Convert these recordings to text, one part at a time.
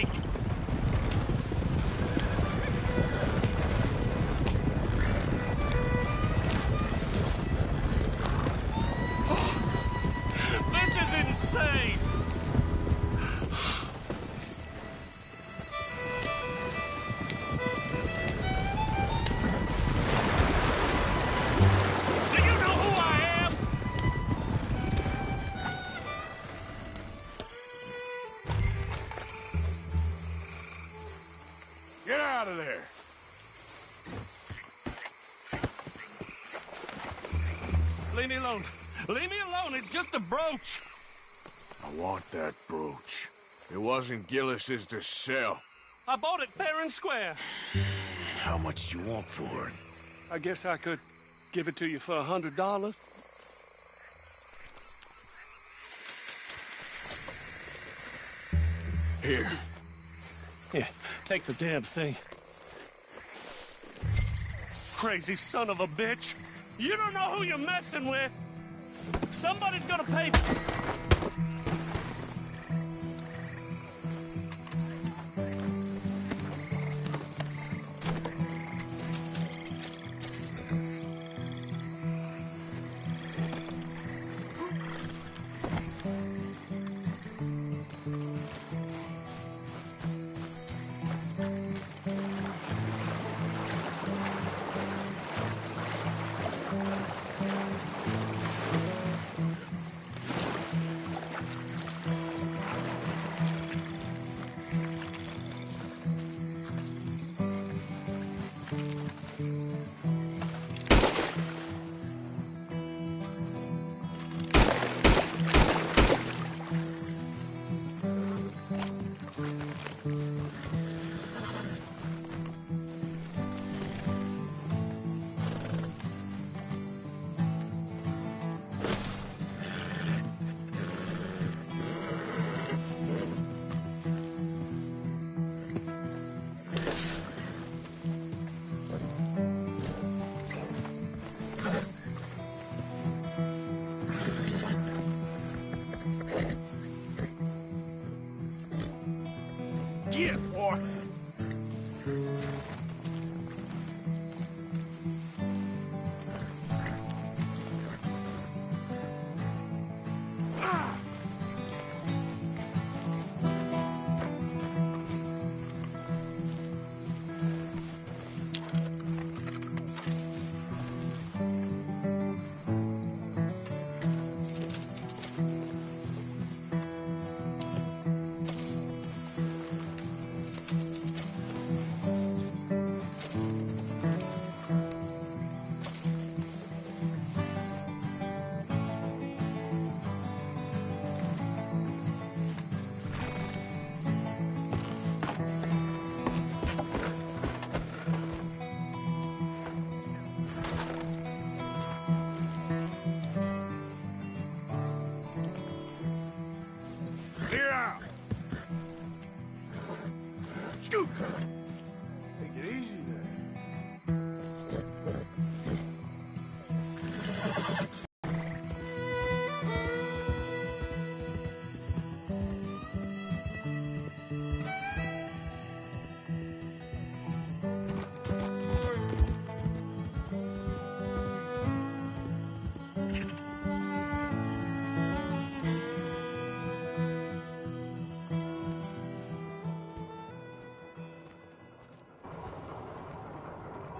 sake! This is insane! Do you know who I am? Get out of there! Leave me alone. Leave me alone. It's just a brooch. I want that brooch. It wasn't Gillis's to sell. I bought it fair and square. How much do you want for it? I guess I could give it to you for $100. Here. Yeah, take the damn thing. Crazy son of a bitch. You don't know who you're messing with. Somebody's gonna pay. Get, boy! Clear out! Scoot! Take it easy there.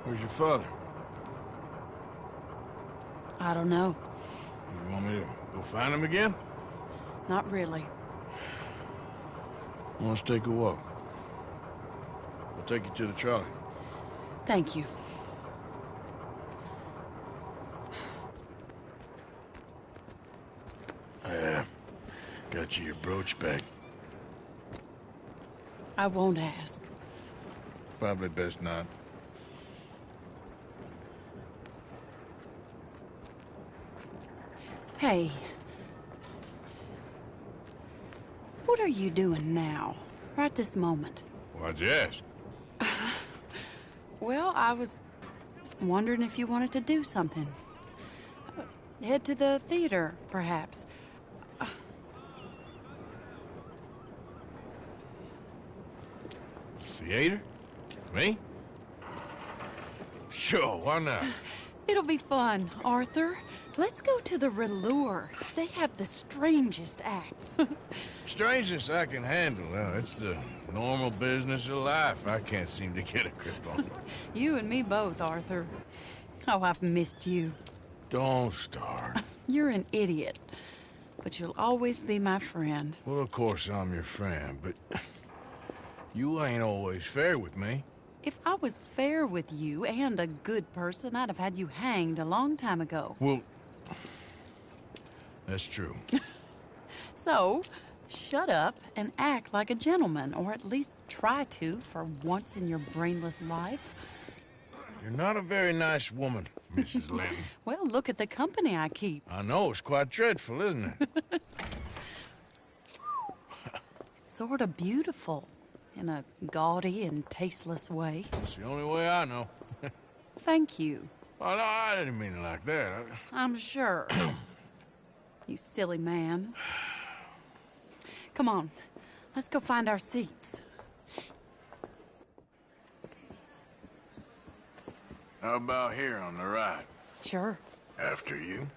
Where's your father? I don't know. You want me to go find him again? Not really. Let's take a walk. I'll take you to the trolley. Thank you. Got you your brooch back. I won't ask. Probably best not. Hey. What are you doing now? Right this moment? Why'd you ask? Well, I was wondering if you wanted to do something. Head to the theater, perhaps. theater? Me? Sure, why not? It'll be fun, Arthur. Let's go to the Relure. They have the strangest acts. Strangeness I can handle. Well, it's the normal business of life. I can't seem to get a grip on. You and me both, Arthur. Oh, I've missed you. Don't start. You're an idiot, but you'll always be my friend. Well, of course I'm your friend, but you ain't always fair with me. If I was fair with you and a good person, I'd have had you hanged a long time ago. Well, that's true. So, shut up and act like a gentleman, or at least try to for once in your brainless life. You're not a very nice woman, Mrs. Lynn. Well, look at the company I keep. I know, it's quite dreadful, isn't it? It's sort of beautiful, in a gaudy and tasteless way. It's the only way I know. Thank you. Oh, no, I didn't mean it like that. I'm sure. You silly man. Come on, let's go find our seats. How about here on the right? Sure. After you.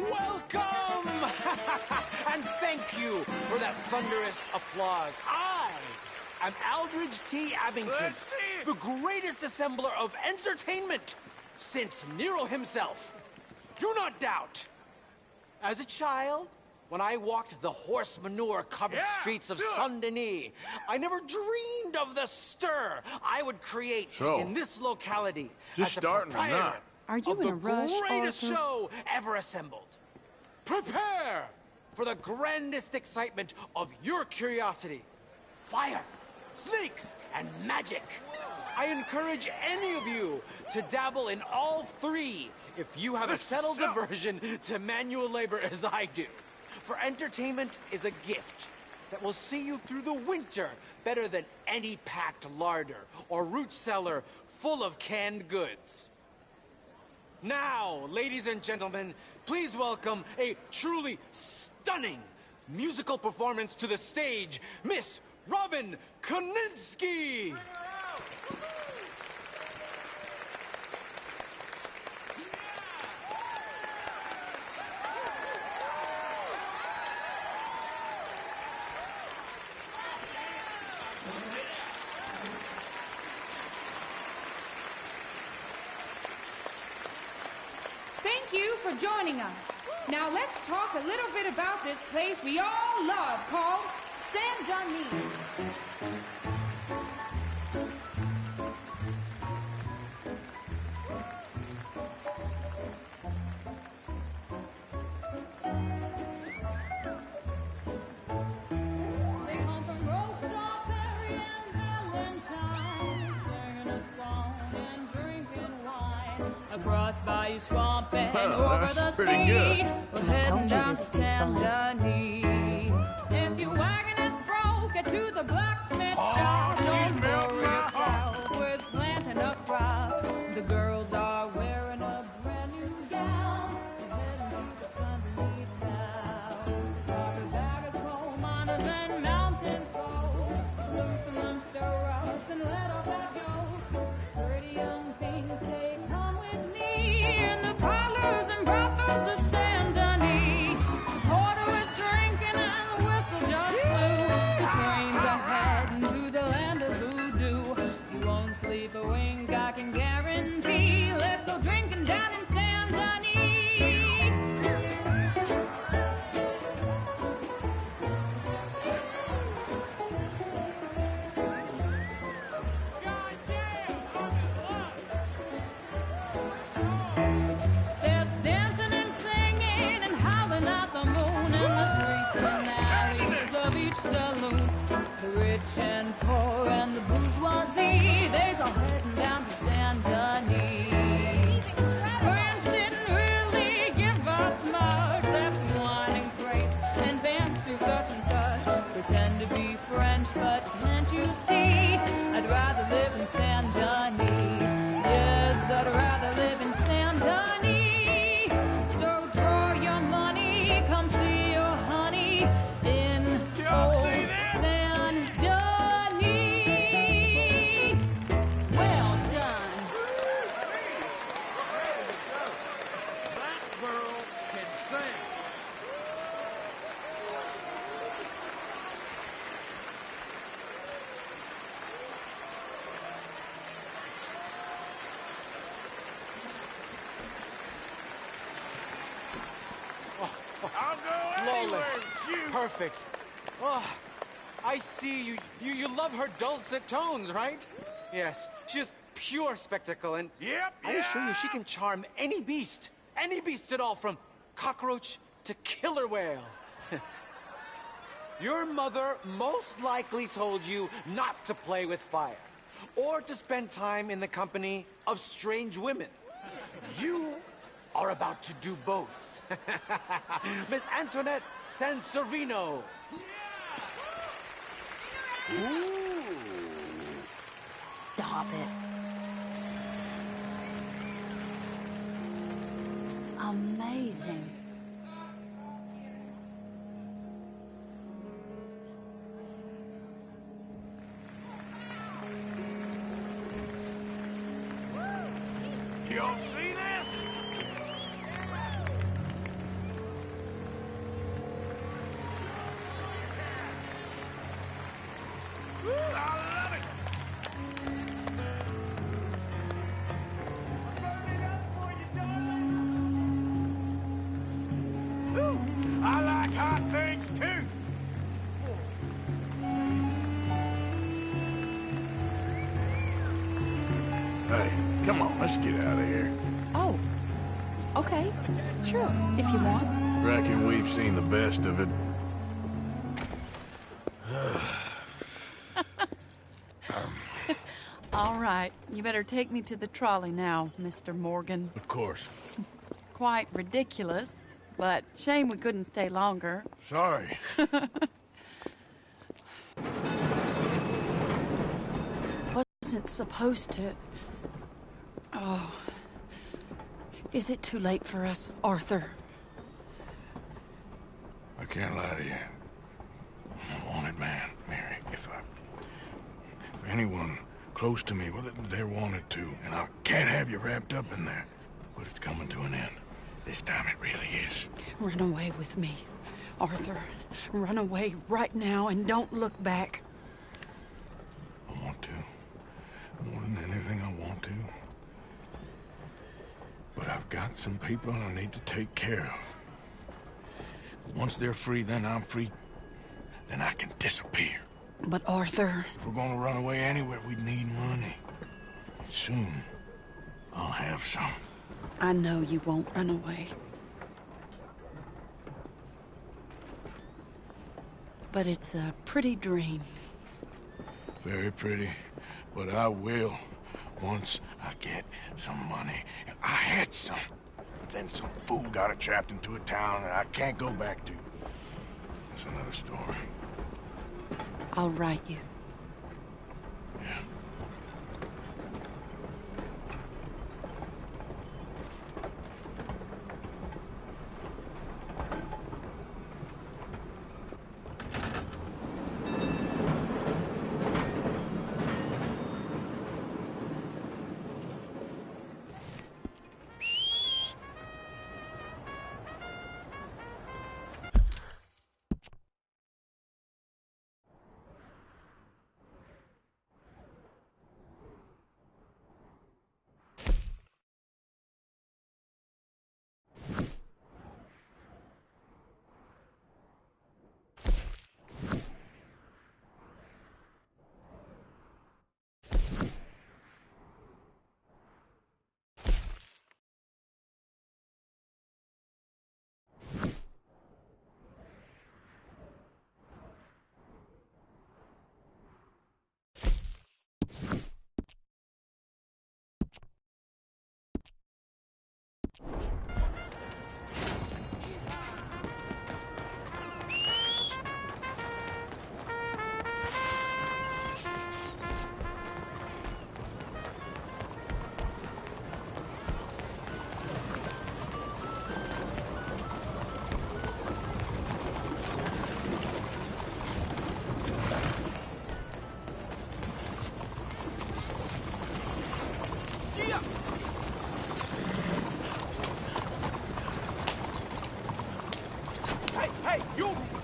Welcome! And thank you for that thunderous applause. I am Aldridge T. Abington, Let's see it. the greatest assembler of entertainment since Nero himself. Do not doubt. As a child, when I walked the horse manure-covered streets of Saint-Denis, I never dreamed of the stir I would create in this locality just as a starting or proprietor not? Are you of in the a rush, greatest Arthur? show ever assembled. Prepare for the grandest excitement of your curiosity. Fire, snakes, and magic. I encourage any of you to dabble in all three if you have a settled aversion to manual labor as I do. For entertainment is a gift that will see you through the winter better than any packed larder or root cellar full of canned goods. Now, ladies and gentlemen, please welcome a truly stunning musical performance to the stage, Miss Robin Koninsky! Thank you for joining us. Now let's talk a little bit about this place we all love called Saint-Denis. They come from Road Strawberry and Valentine, singing a song and drinking wine. Across Bayou Swamp and over the that's pretty sea, good. we're I heading told you down to this'd be fun. Saint-Denis. If your wagon is broke, get to the blacksmith shop. she's Don't melting worry my yourself with planting a crop. The girls are wearing a brand new gown. They're heading to the Saint-Denis town. Carpetbaggers, coal miners, and mountain folk. Loosen them stirrups and let all that go. Pretty young things say, come with me in the parlors and brothels of Saint-Denis. The porter is drinking and the whistle just blew. The trains are heading to the land of voodoo. You won't sleep a wink, I can guarantee. Let's go drinking down in Saint-Denis. There's dancing and singing and howling at the moon in the streets and alleys of each saloon. The rich and poor and the bourgeoisie, they's all heading down to Saint-Denis. Friends didn't really give us much, except wine and grapes and fancy such and such. Pretend to be French, but to see. I'd rather live in Saint Denis. Yes, I'd rather live in Saint Denis. So draw your money, come see your honey in old Saint Denis. Well done. That girl can sing. I'll go anywhere Flawless. with you. Perfect. Oh, I see you love her dulcet tones, right? Yes, she is pure spectacle, and Yep, I assure you she can charm any beast at all, from cockroach to killer whale. Your mother most likely told you not to play with fire, or to spend time in the company of strange women. You are about to do both. Miss Antoinette Sansorino. Stop it. Amazing. Y'all see this? Woo, I love it. Woo, I like hot things too. Hey, come on, let's get out of here. Oh, okay. Sure, if you want. Reckon we've seen the best of it. All right, you better take me to the trolley now, Mr. Morgan. Of course. Quite ridiculous, but shame we couldn't stay longer. Sorry. Wasn't supposed to. Oh. Is it too late for us, Arthur? I can't lie to you. I'm a wanted man, Mary. If anyone close to me, well, they're wanted too, and I can't have you wrapped up in that. But it's coming to an end. This time it really is. Run away with me, Arthur. Run away right now and don't look back. I want to. More than anything, I want to. But I've got some people I need to take care of. Once they're free, then I'm free. Then I can disappear. But Arthur... If we're gonna run away anywhere, we need money. Soon, I'll have some. I know you won't run away. But it's a pretty dream. Very pretty, but I will once I get some money. I had some, but then some fool got it trapped into a town that I can't go back to. That's another story. I'll write you. Yeah.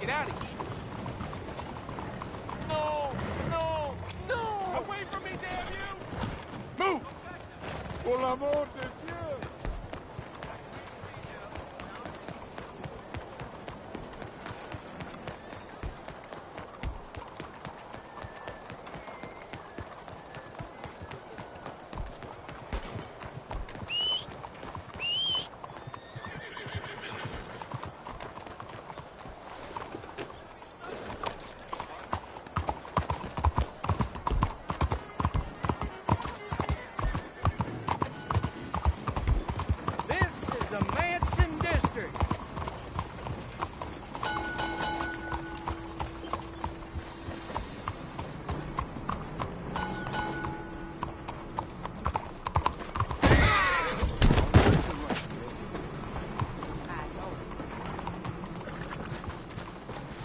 Get out of here. No! No! No! Away from me, damn you! Move! Por amor de Dios! This is the Manson District.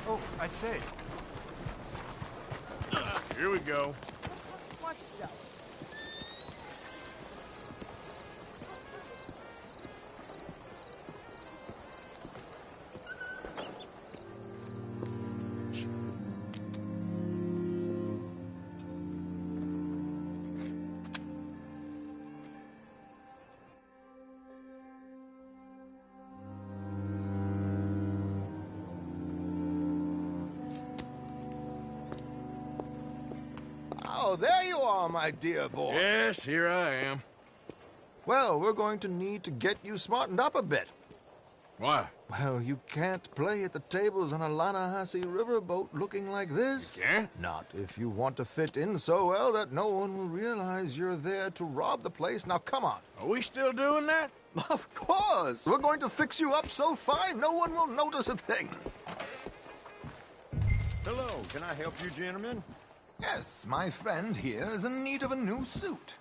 Oh, I say. Here we go. Watch yourself. Oh, there you are, my dear boy. Yes, here I am. Well, we're going to need to get you smartened up a bit. Why? Well, you can't play at the tables on a Lannahechee riverboat looking like this. You can't? Not if you want to fit in so well that no one will realize you're there to rob the place. Now, come on. Are we still doing that? Of course. We're going to fix you up so fine no one will notice a thing. Hello, can I help you, gentlemen? Yes, my friend here is in need of a new suit.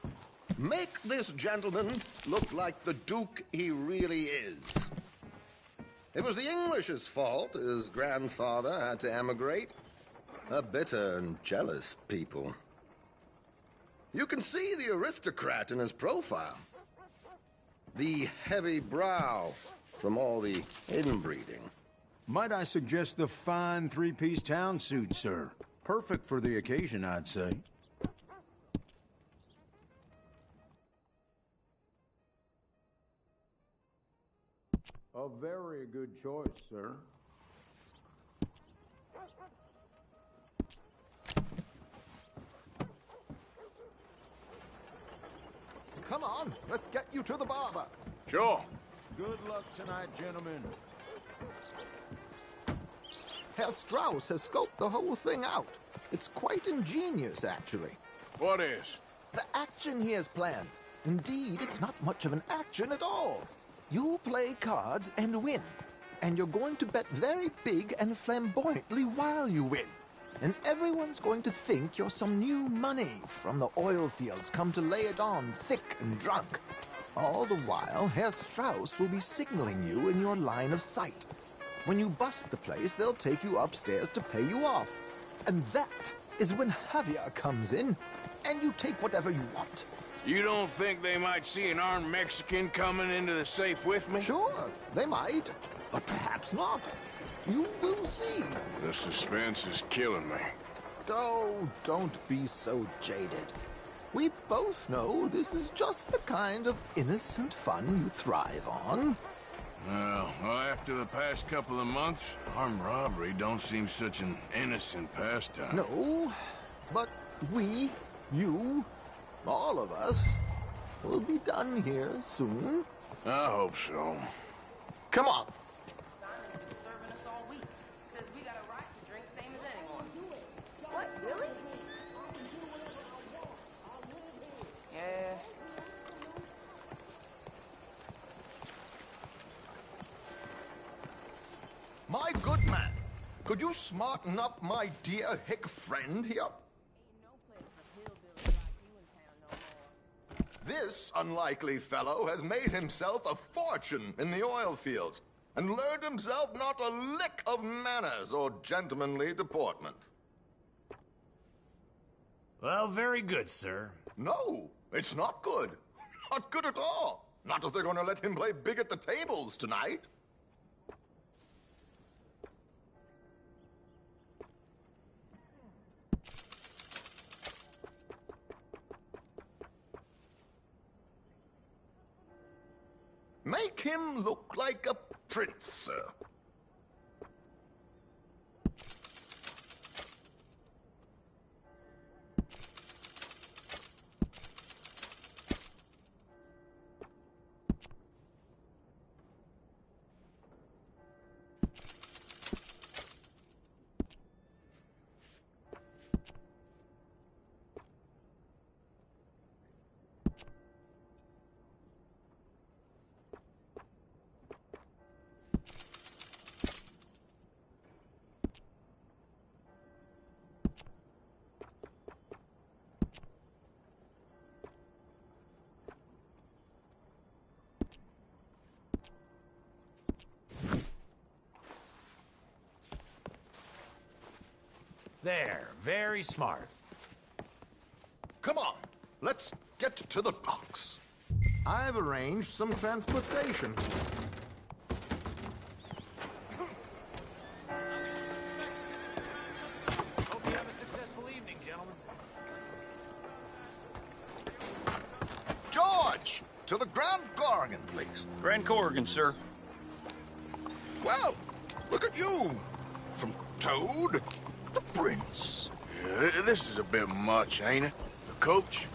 Make this gentleman look like the Duke he really is. It was the English's fault his grandfather had to emigrate. A bitter and jealous people. You can see the aristocrat in his profile. The heavy brow from all the inbreeding. Might I suggest the fine three-piece town suit, sir? Perfect for the occasion, I'd say. A very good choice, sir. Come on, let's get you to the barber. Sure. Good luck tonight, gentlemen. Herr Strauss has scoped the whole thing out. It's quite ingenious, actually. What is? The action he has planned. Indeed, it's not much of an action at all. You play cards and win. And you're going to bet very big and flamboyantly while you win. And everyone's going to think you're some new money from the oil fields come to lay it on thick and drunk. All the while, Herr Strauss will be signaling you in your line of sight. When you bust the place, they'll take you upstairs to pay you off. And that is when Javier comes in, and you take whatever you want. You don't think they might see an armed Mexican coming into the safe with me? Sure, they might, but perhaps not. You will see. The suspense is killing me. Oh, don't be so jaded. We both know this is just the kind of innocent fun you thrive on. Well, after the past couple of months, armed robbery don't seem such an innocent pastime. No, but we, you, all of us, will be done here soon. I hope so. Come on. Simon's been serving us all week. Says we got a right to drink same as anyone. What, really? Yeah. My good man, could you smarten up my dear hick friend here? Ain't no place for hillbillies like you in town no more. This unlikely fellow has made himself a fortune in the oil fields and learned himself not a lick of manners or gentlemanly deportment. Well, very good, sir. No, it's not good. Not good at all. Not if they're going to let him play big at the tables tonight. make him look like a prince, sir. There, very smart. Come on, let's get to the docks. I've arranged some transportation. Hope you have a successful evening, gentlemen. George, to the Grand Corrigan, please. Grand Corrigan, sir. Well, look at you. From Toad to Prince. Yeah, this is a bit much, ain't it? The coach?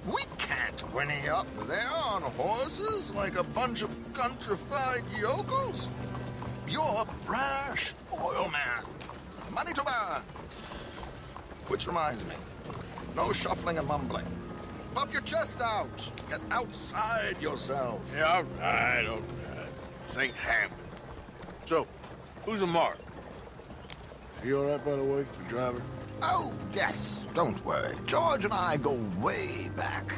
We can't whinny up there on horses like a bunch of countrified yokels. You're a brash oil man. Money to burn. Which reminds me, no shuffling and mumbling. Puff your chest out. Get outside yourself. Yeah, all right, all right. This ain't Hampton. So, who's a mark? You all right, by the way, the driver? Oh, yes, don't worry. George and I go way back.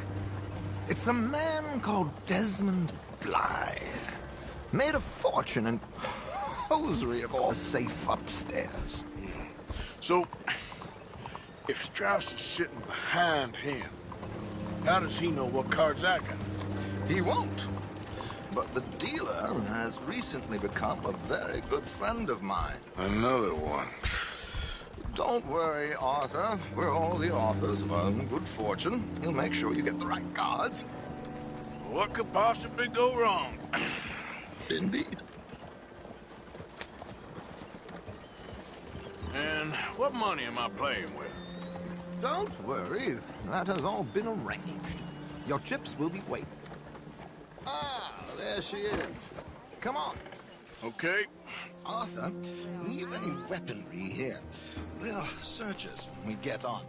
It's a man called Desmond Blythe. Made a fortune in hosiery of all safe upstairs. So, if Strauss is sitting behind him, how does he know what cards I got? He won't. But the dealer has recently become a very good friend of mine. Another one. Don't worry, Arthur. We're all the authors of our good fortune. He'll make sure you get the right cards. What could possibly go wrong? Indeed. And what money am I playing with? Don't worry, that has all been arranged. Your chips will be waiting. Ah, there she is. Come on. Okay. Arthur, leave any weaponry here. They'll search us when we get on.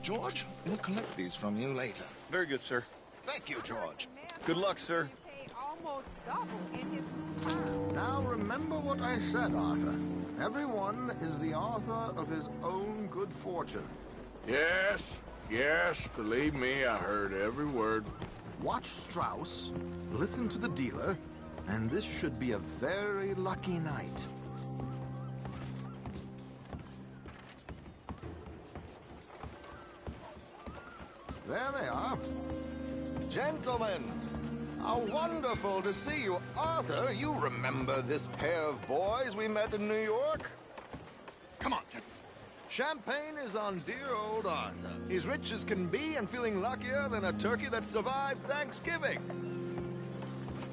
George, we'll collect these from you later. Very good, sir. Thank you, George. Good luck, sir. Almost double in his new term. Now remember what I said, Arthur. Everyone is the author of his own good fortune. Yes, yes, believe me, I heard every word. Watch Strauss, listen to the dealer, and this should be a very lucky night. There they are. Gentlemen, how wonderful to see you. Arthur, you remember this pair of boys we met in New York? Come on, champagne is on dear old Arthur. He's rich as can be and feeling luckier than a turkey that survived Thanksgiving.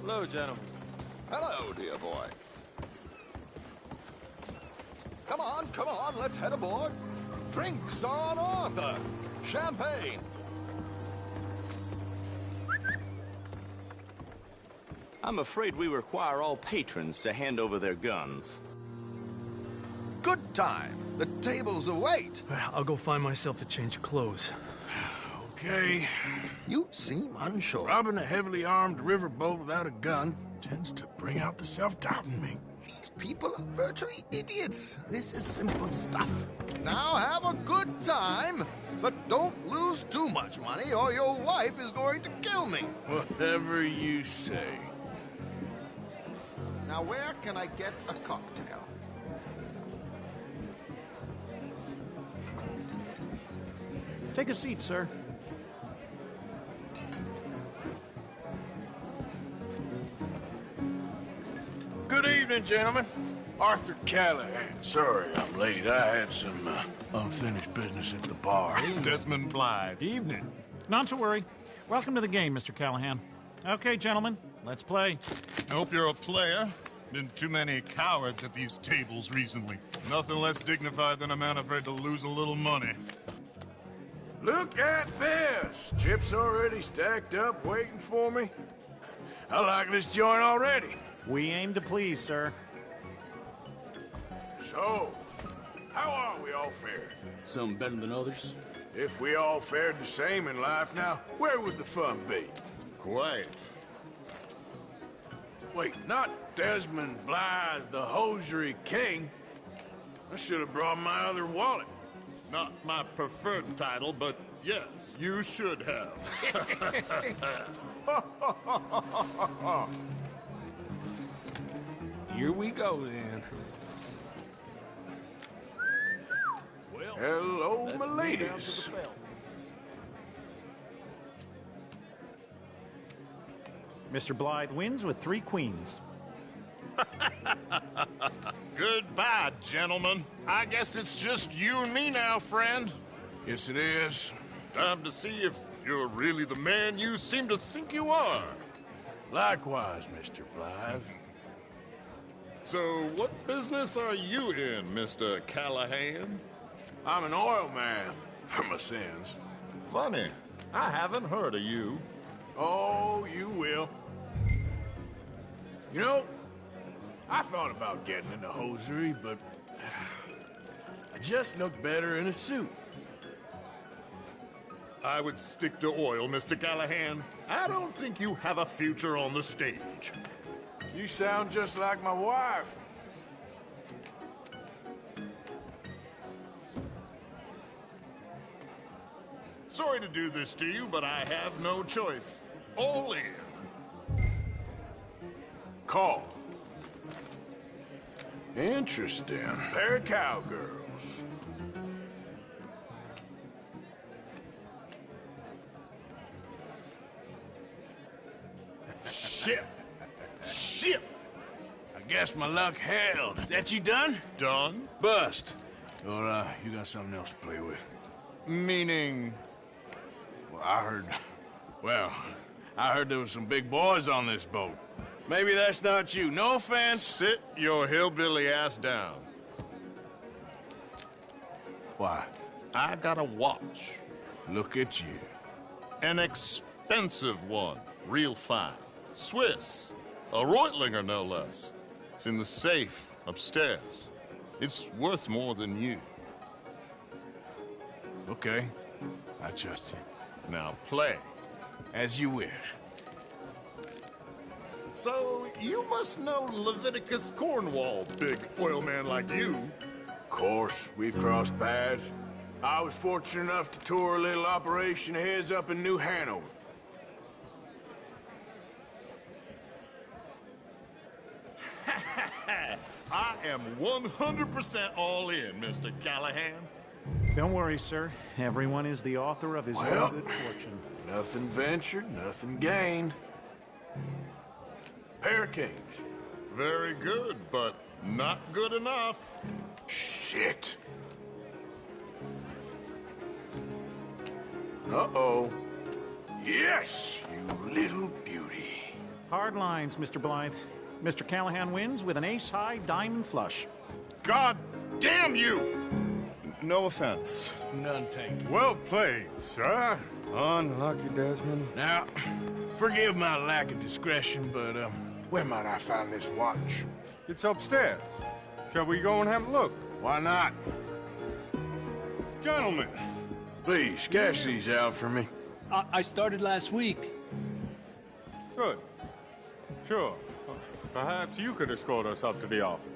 Hello, gentlemen. Hello, dear boy. Come on, let's head aboard. Drinks on Arthur. Champagne. I'm afraid we require all patrons to hand over their guns. Good time. The tables await. I'll go find myself a change of clothes. Okay. You seem unsure. Robbing a heavily armed riverboat without a gun tends to bring out the self-doubt in me. These people are virtually idiots. This is simple stuff. Now have a good time, but don't lose too much money or your wife is going to kill me. Whatever you say. Now where can I get a cocktail? Take a seat, sir. Good evening, gentlemen. Arthur Callahan. Sorry I'm late. I had some unfinished business at the bar. Desmond Blythe. Evening. Not to worry. Welcome to the game, Mr. Callahan. Okay, gentlemen, Let's play. Hope you're a player. Been too many cowards at these tables recently. Nothing less dignified than a man afraid to lose a little money. Look at this! Chips already stacked up waiting for me. I like this joint already. We aim to please, sir. So, how are we all fared? Some better than others. If we all fared the same in life now, where would the fun be? Quiet. Wait, not Desmond Blythe, the hosiery king. I should have brought my other wallet. Not my preferred title, but yes, you should have. Here we go, then. Well, hello, my ladies. Mr. Blythe wins with 3 queens. Goodbye, gentlemen. I guess it's just you and me now, friend. Yes, it is. Time to see if you're really the man you seem to think you are. Likewise, Mr. Blythe. So, what business are you in, Mr. Callahan? I'm an oil man, for my sins. Funny, I haven't heard of you. Oh, you will. You know, I thought about getting into hosiery, but I just look better in a suit. I would stick to oil, Mr. Callahan. I don't think you have a future on the stage. You sound just like my wife. Sorry to do this to you, but I have no choice. All in. Call. Interesting. Pair of cowgirls. Shit. Shit. I guess my luck held. Is that you done? Done? Bust. Or, you got something else to play with? Meaning? Well, I heard there was some big boys on this boat. Maybe that's not you. No offense. Sit your hillbilly ass down. Why? I got a watch. Look at you. An expensive one. Real fine. Swiss. A Reutlinger, no less. It's in the safe upstairs. It's worth more than you. Okay. I trust you. Now play. As you wish. So, you must know Leviticus Cornwall, big oil man like you. Of course, we've crossed paths. I was fortunate enough to tour a little operation of his up in New Hanover. I am 100% all in, Mr. Callahan. Don't worry, sir. Everyone is the author of his own good fortune. Nothing ventured, nothing gained. Pair of kings. Very good, but not good enough. Shit. Uh-oh. Yes, you little beauty. Hard lines, Mr. Blythe. Mr. Callahan wins with an ace-high diamond flush. God damn you! No offense. None taken. Well played, sir. Unlucky, Desmond. Now, forgive my lack of discretion, but, where might I find this watch? It's upstairs. Shall we go and have a look? Why not? Gentlemen. Please, cash these out for me. I started last week. Good. Sure. Perhaps you could escort us up to the office.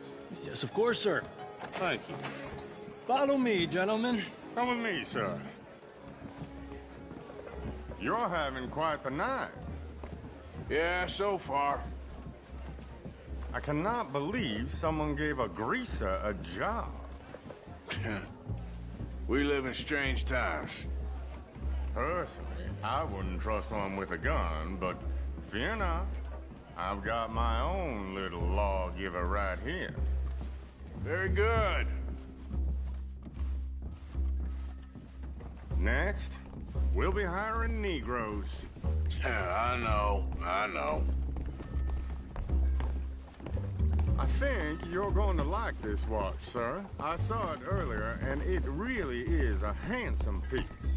Yes, of course, sir. Thank you. Follow me, gentlemen. Come with me, sir. You're having quite the night. Yeah, so far. I cannot believe someone gave a greaser a job. We live in strange times. Personally, I wouldn't trust one with a gun, but fear not. I've got my own little lawgiver right here. Very good. Next, we'll be hiring Negroes. Yeah, I know. I think you're going to like this watch, sir. I saw it earlier, and it really is a handsome piece.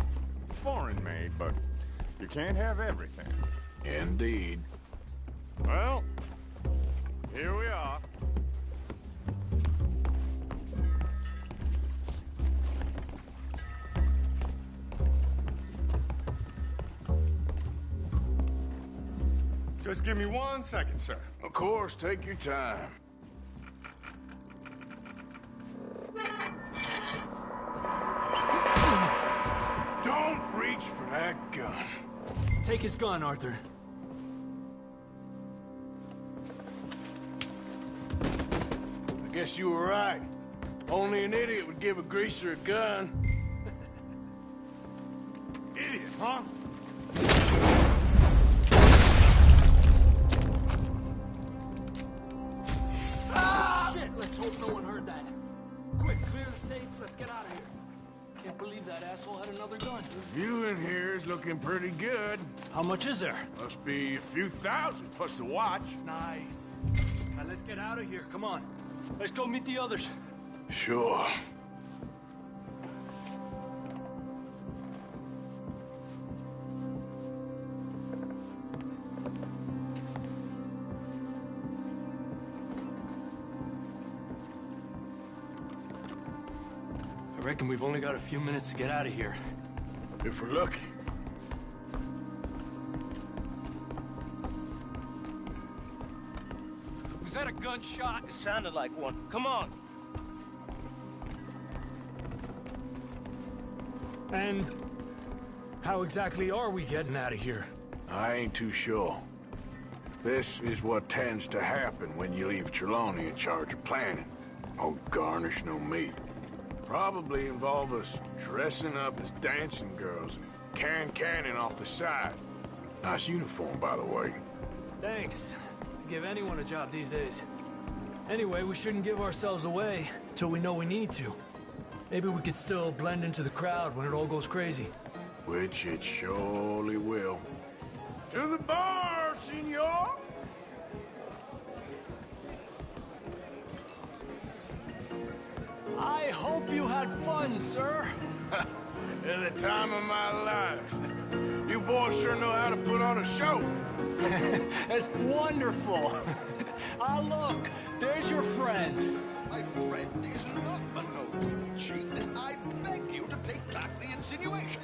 Foreign made, but you can't have everything. Indeed. Well, here we are. Just give me 1 second, sir. Of course, take your time. Don't reach for that gun. Take his gun, Arthur. I guess you were right. Only an idiot would give a greaser a gun. Idiot, huh? Shit, let's hope no one heard that. Quick, clear the safe, let's get out of here. Can't believe that asshole had another gun. The view in here is looking pretty good. How much is there? Must be a few thousand, plus the watch. Nice. Now let's get out of here, come on. Let's go meet the others. Sure. I reckon we've only got a few minutes to get out of here. If we're lucky. Was that a gunshot? It sounded like one. Come on. And how exactly are we getting out of here? I ain't too sure. This is what tends to happen when you leave Trelawney in charge of planning. Oh, garnish no meat. Probably involve us dressing up as dancing girls and canning off the side. Nice uniform, by the way. Thanks. Give anyone a job these days. Anyway, we shouldn't give ourselves away till we know we need to. Maybe we could still blend into the crowd when it all goes crazy. Which it surely will. To the bar, senor! I hope you had fun, sir. At the time of my life. You boys sure know how to put on a show. That's wonderful. Ah, look, there's your friend. My friend is not a noble cheat, and I beg you to take back the insinuation.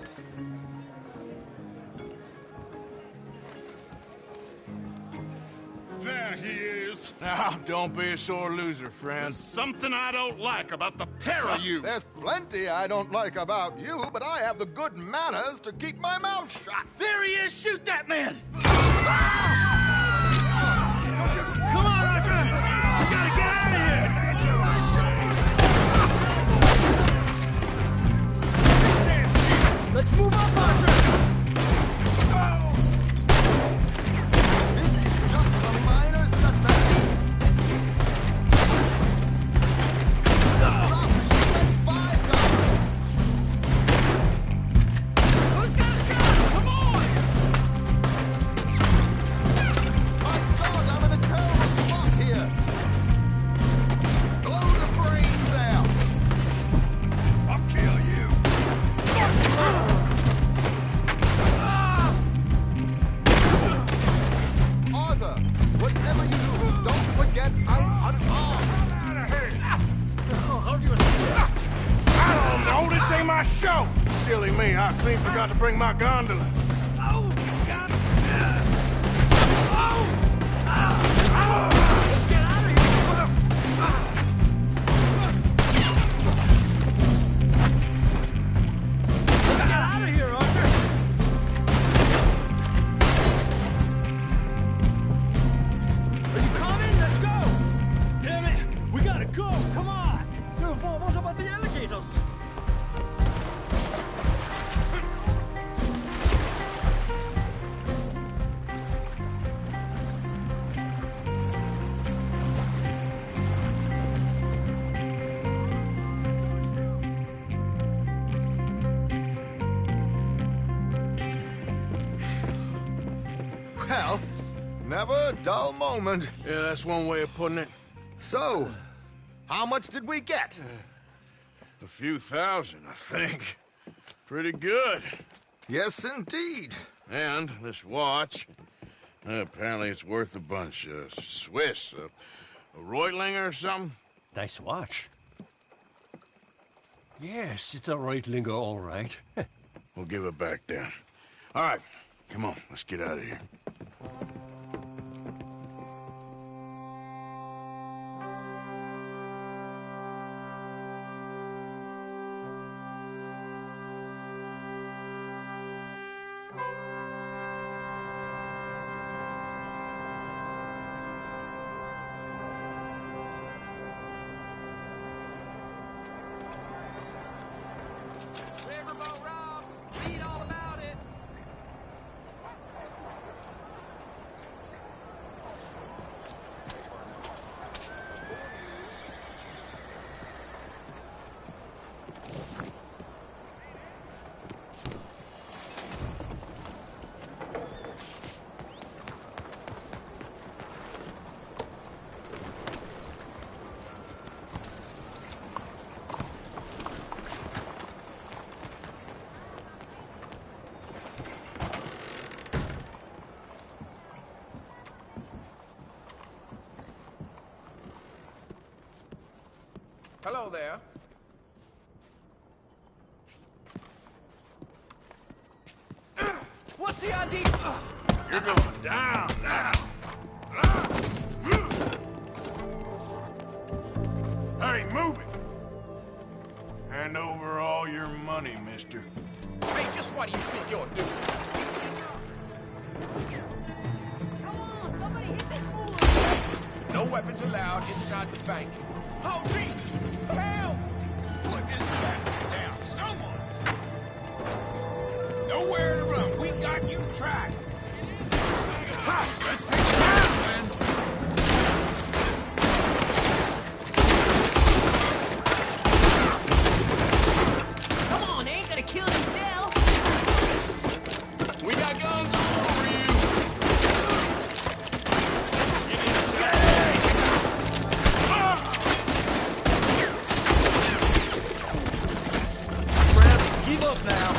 There he is. Now, don't be a sore loser, friend. There's something I don't like about the pair of you. There's plenty I don't like about you, but I have the good manners to keep my mouth shut. There he is! Shoot that man! Come on, Arthur! We gotta get out of here! Let's move up, Arthur! This is just a minor setback. Who's got a shot? Come on! My God, I'm in a terrible spot here. Blow the brains out. I'll kill you. Arthur, whatever you do, don't forget I'm unarmed. How do you assist? I don't know, this ain't my show. Silly me, I clean forgot to bring my gondola. Oh, God! Oh! Let's get out of here! Let's get out of here, Arthur! Are you coming? Let's go! Damn it! We gotta go! Come on! What about the alligators? Well, never a dull moment. Yeah, that's one way of putting it. So, how much did we get? A few thousand, I think. Pretty good. Yes, indeed. And this watch, apparently it's worth a bunch. Swiss, a Reutlinger or something? Nice watch. Yes, it's a Reutlinger, all right. We'll give it back then. All right, come on, let's get out of here. Riverboat Rob, read all about it. Hello there. What's the idea? You're going down now. Hey, move it! Hand over all your money, mister. Hey, just what do you think you're doing? Come on, somebody hit this fool! No weapons allowed inside the bank. Oh, Jesus! Help! Put this bastard down, someone! Nowhere to run. We got you tracked. Let's take it down, man. Come on, they ain't gonna kill themselves! We got guns all over you! Give me a shot! Fred, give up now!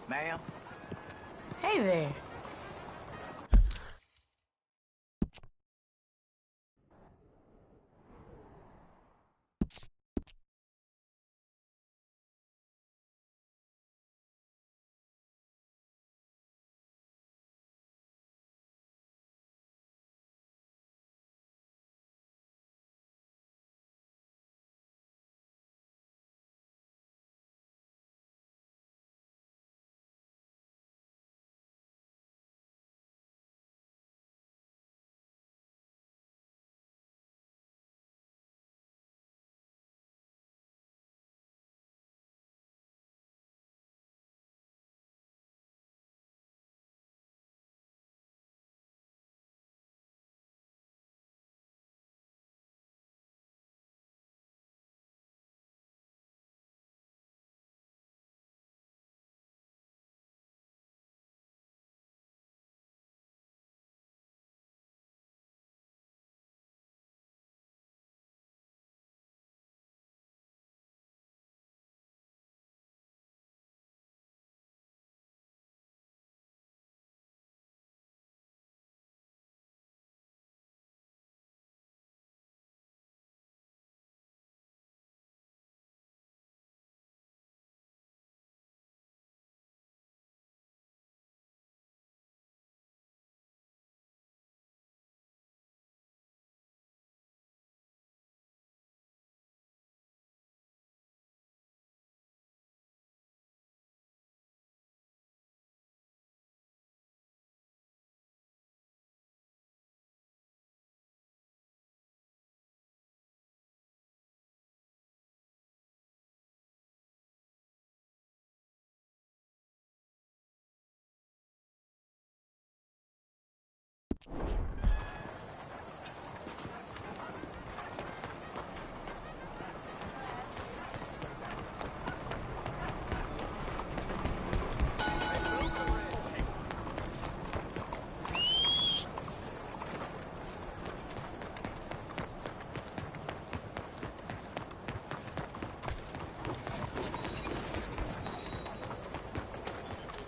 Ma'am? Hey there.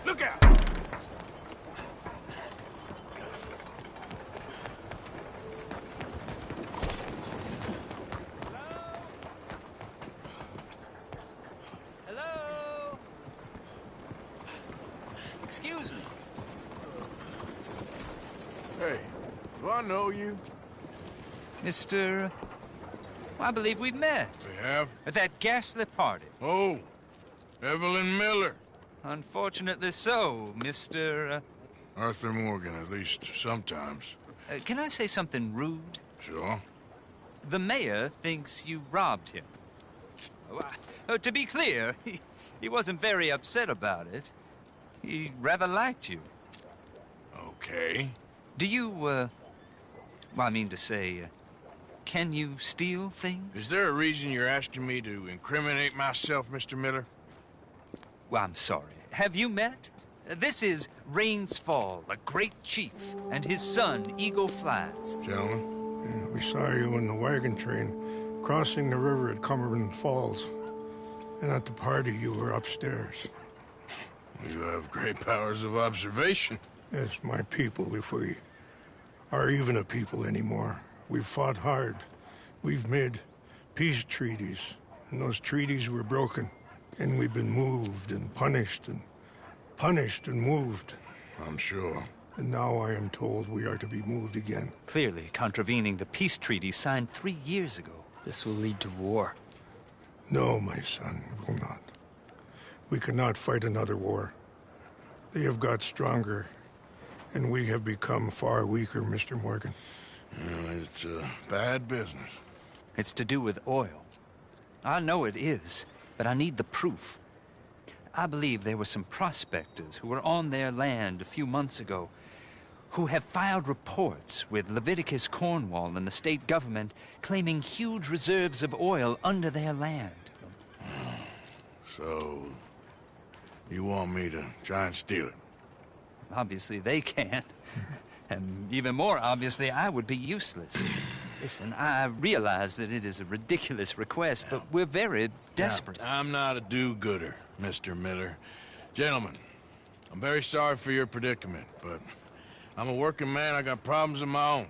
Look out! Hello? Excuse me. Hey, do I know you? Mr. I believe we've met. We have? At that ghastly party. Oh, Evelyn Miller. Unfortunately so, Mr. Arthur Morgan, at least sometimes. Can I say something rude? Sure. The mayor thinks you robbed him. To be clear, he wasn't very upset about it. He rather liked you. Okay. Do you, well, I mean to say, can you steal things? Is there a reason you're asking me to incriminate myself, Mr. Miller? Well, I'm sorry. Have you met? This is Rains Fall, a great chief, and his son, Eagle Flies. Gentlemen? Yeah, we saw you in the wagon train crossing the river at Cumberland Falls. And at the party, you were upstairs. You have great powers of observation. Yes, my people, if we are even a people anymore. We've fought hard. We've made peace treaties, and those treaties were broken. And we've been moved and punished and moved. I'm sure. And now I am told we are to be moved again. Clearly contravening the peace treaty signed 3 years ago. This will lead to war. No, my son, it will not. We cannot fight another war. They have got stronger, and we have become far weaker, Mr. Morgan. Well, it's bad business. It's to do with oil. I know it is, but I need the proof. I believe there were some prospectors who were on their land a few months ago who have filed reports with Leviticus Cornwall and the state government claiming huge reserves of oil under their land. So, you want me to try and steal it? Obviously they can't. And even more obviously, I would be useless. Listen, I realize that it is a ridiculous request, but we're very desperate. Now, I'm not a do-gooder, Mr. Miller. Gentlemen, I'm very sorry for your predicament, but I'm a working man. I got problems of my own.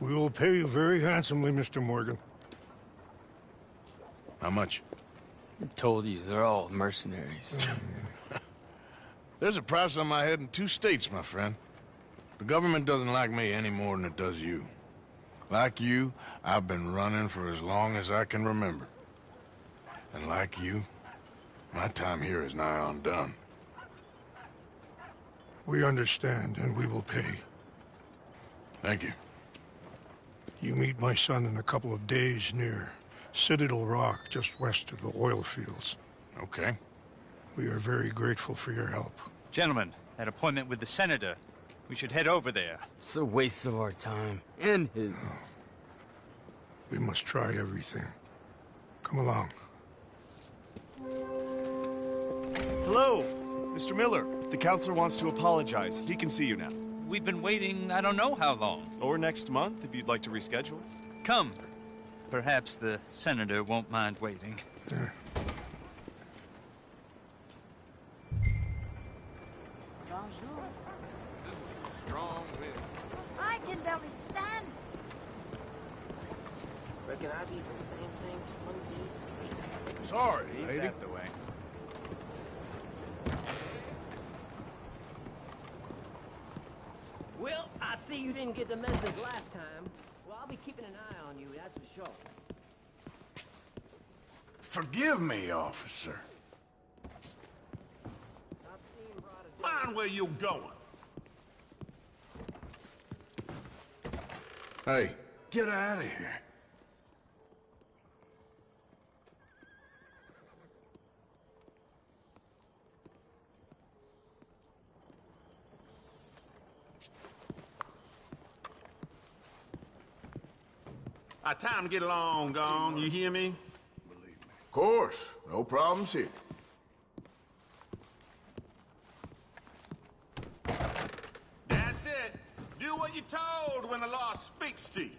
We will pay you very handsomely, Mr. Morgan. How much? I told you, they're all mercenaries. There's a price on my head in 2 states, my friend. The government doesn't like me any more than it does you. Like you, I've been running for as long as I can remember. And like you, my time here is nigh on done. We understand, and we will pay. Thank you. You meet my son in a couple of days near Citadel Rock, just west of the oil fields. Okay. We are very grateful for your help. Gentlemen, that appointment with the senator. We should head over there. It's a waste of our time. And his. We must try everything. Come along. Hello, Mr. Miller. The counselor wants to apologize. He can see you now. We've been waiting I don't know how long. Or next month, if you'd like to reschedule. Come. Perhaps the senator won't mind waiting. Bonjour. This is some strong wind. I can barely stand. Reckon I'd eat the same thing 20 days straight. Sorry, lady. That the way. Well, I see you didn't get the message last time. Well, I'll be keeping an eye on you, that's for sure. Forgive me, officer. Mind where you're going. Hey, get out of here. Our time to get along gone, you hear me? Of course, no problems here. That's it. Do what you're told when the law speaks to you.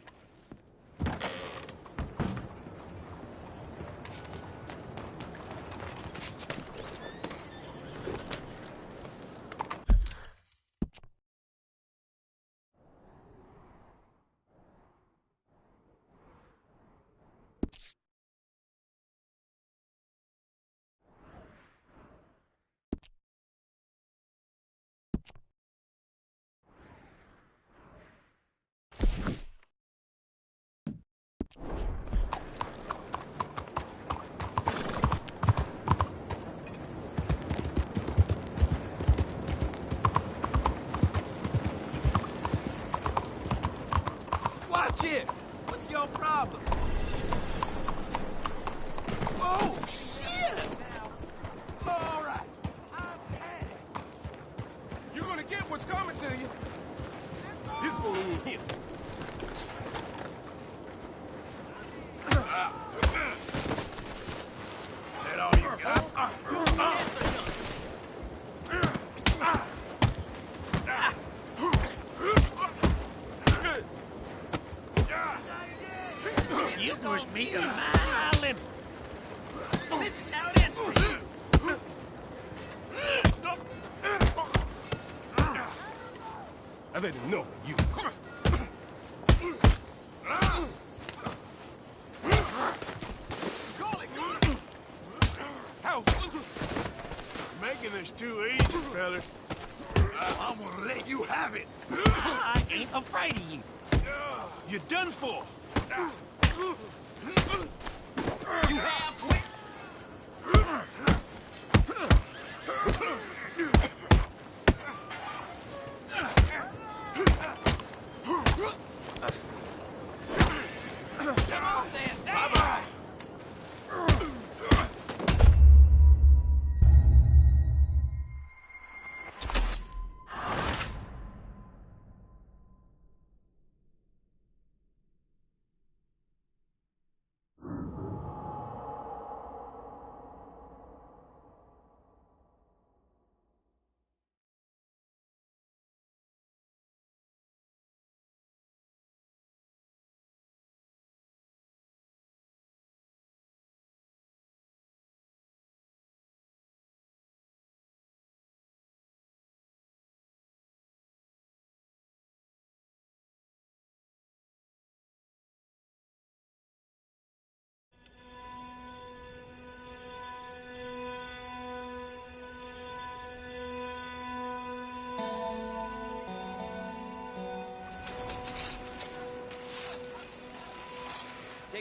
Watch it! What's your problem? Oh, shit! All right. You're gonna get what's coming to you. This fool ain't here. That all you got? You pushed me to my limit. This is how it ends for you. I've had enough of you. Making this too easy, fellas. I'm gonna let you have it. I ain't afraid of you. You're done for. You have quit. Bye-bye.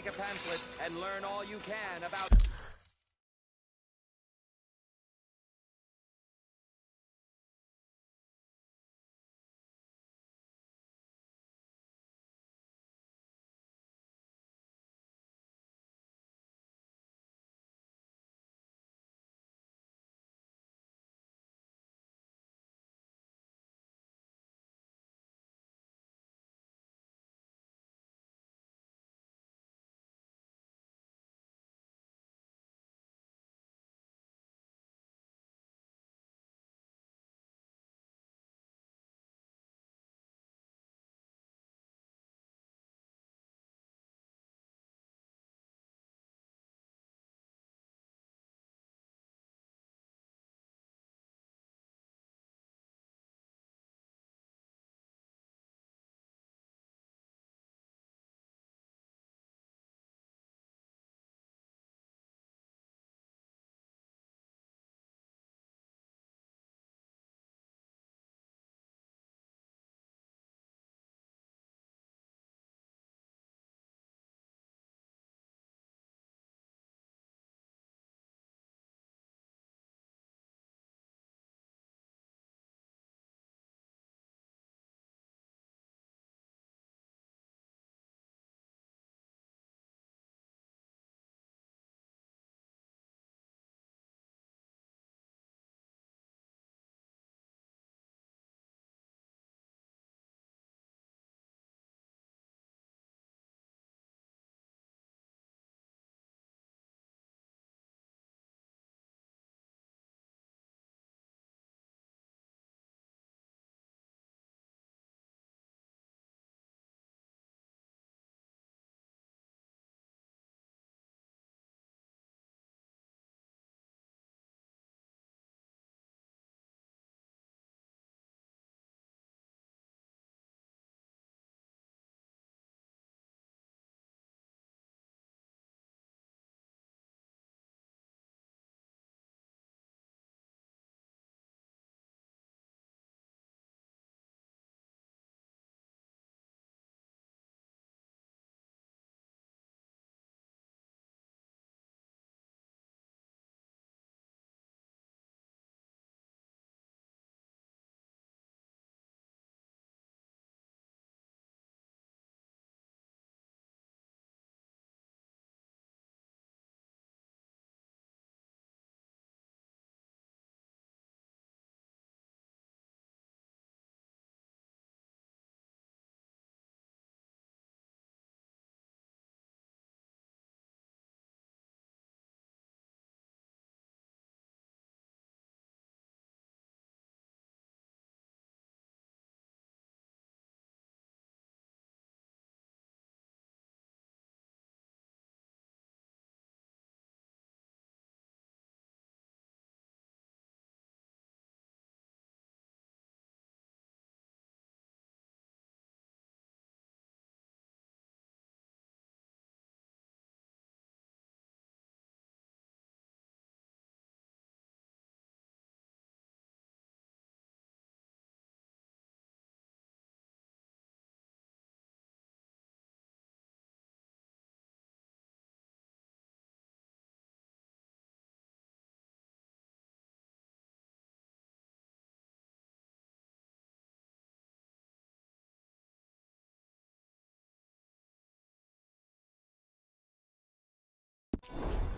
take a pamphlet and learn all you can about...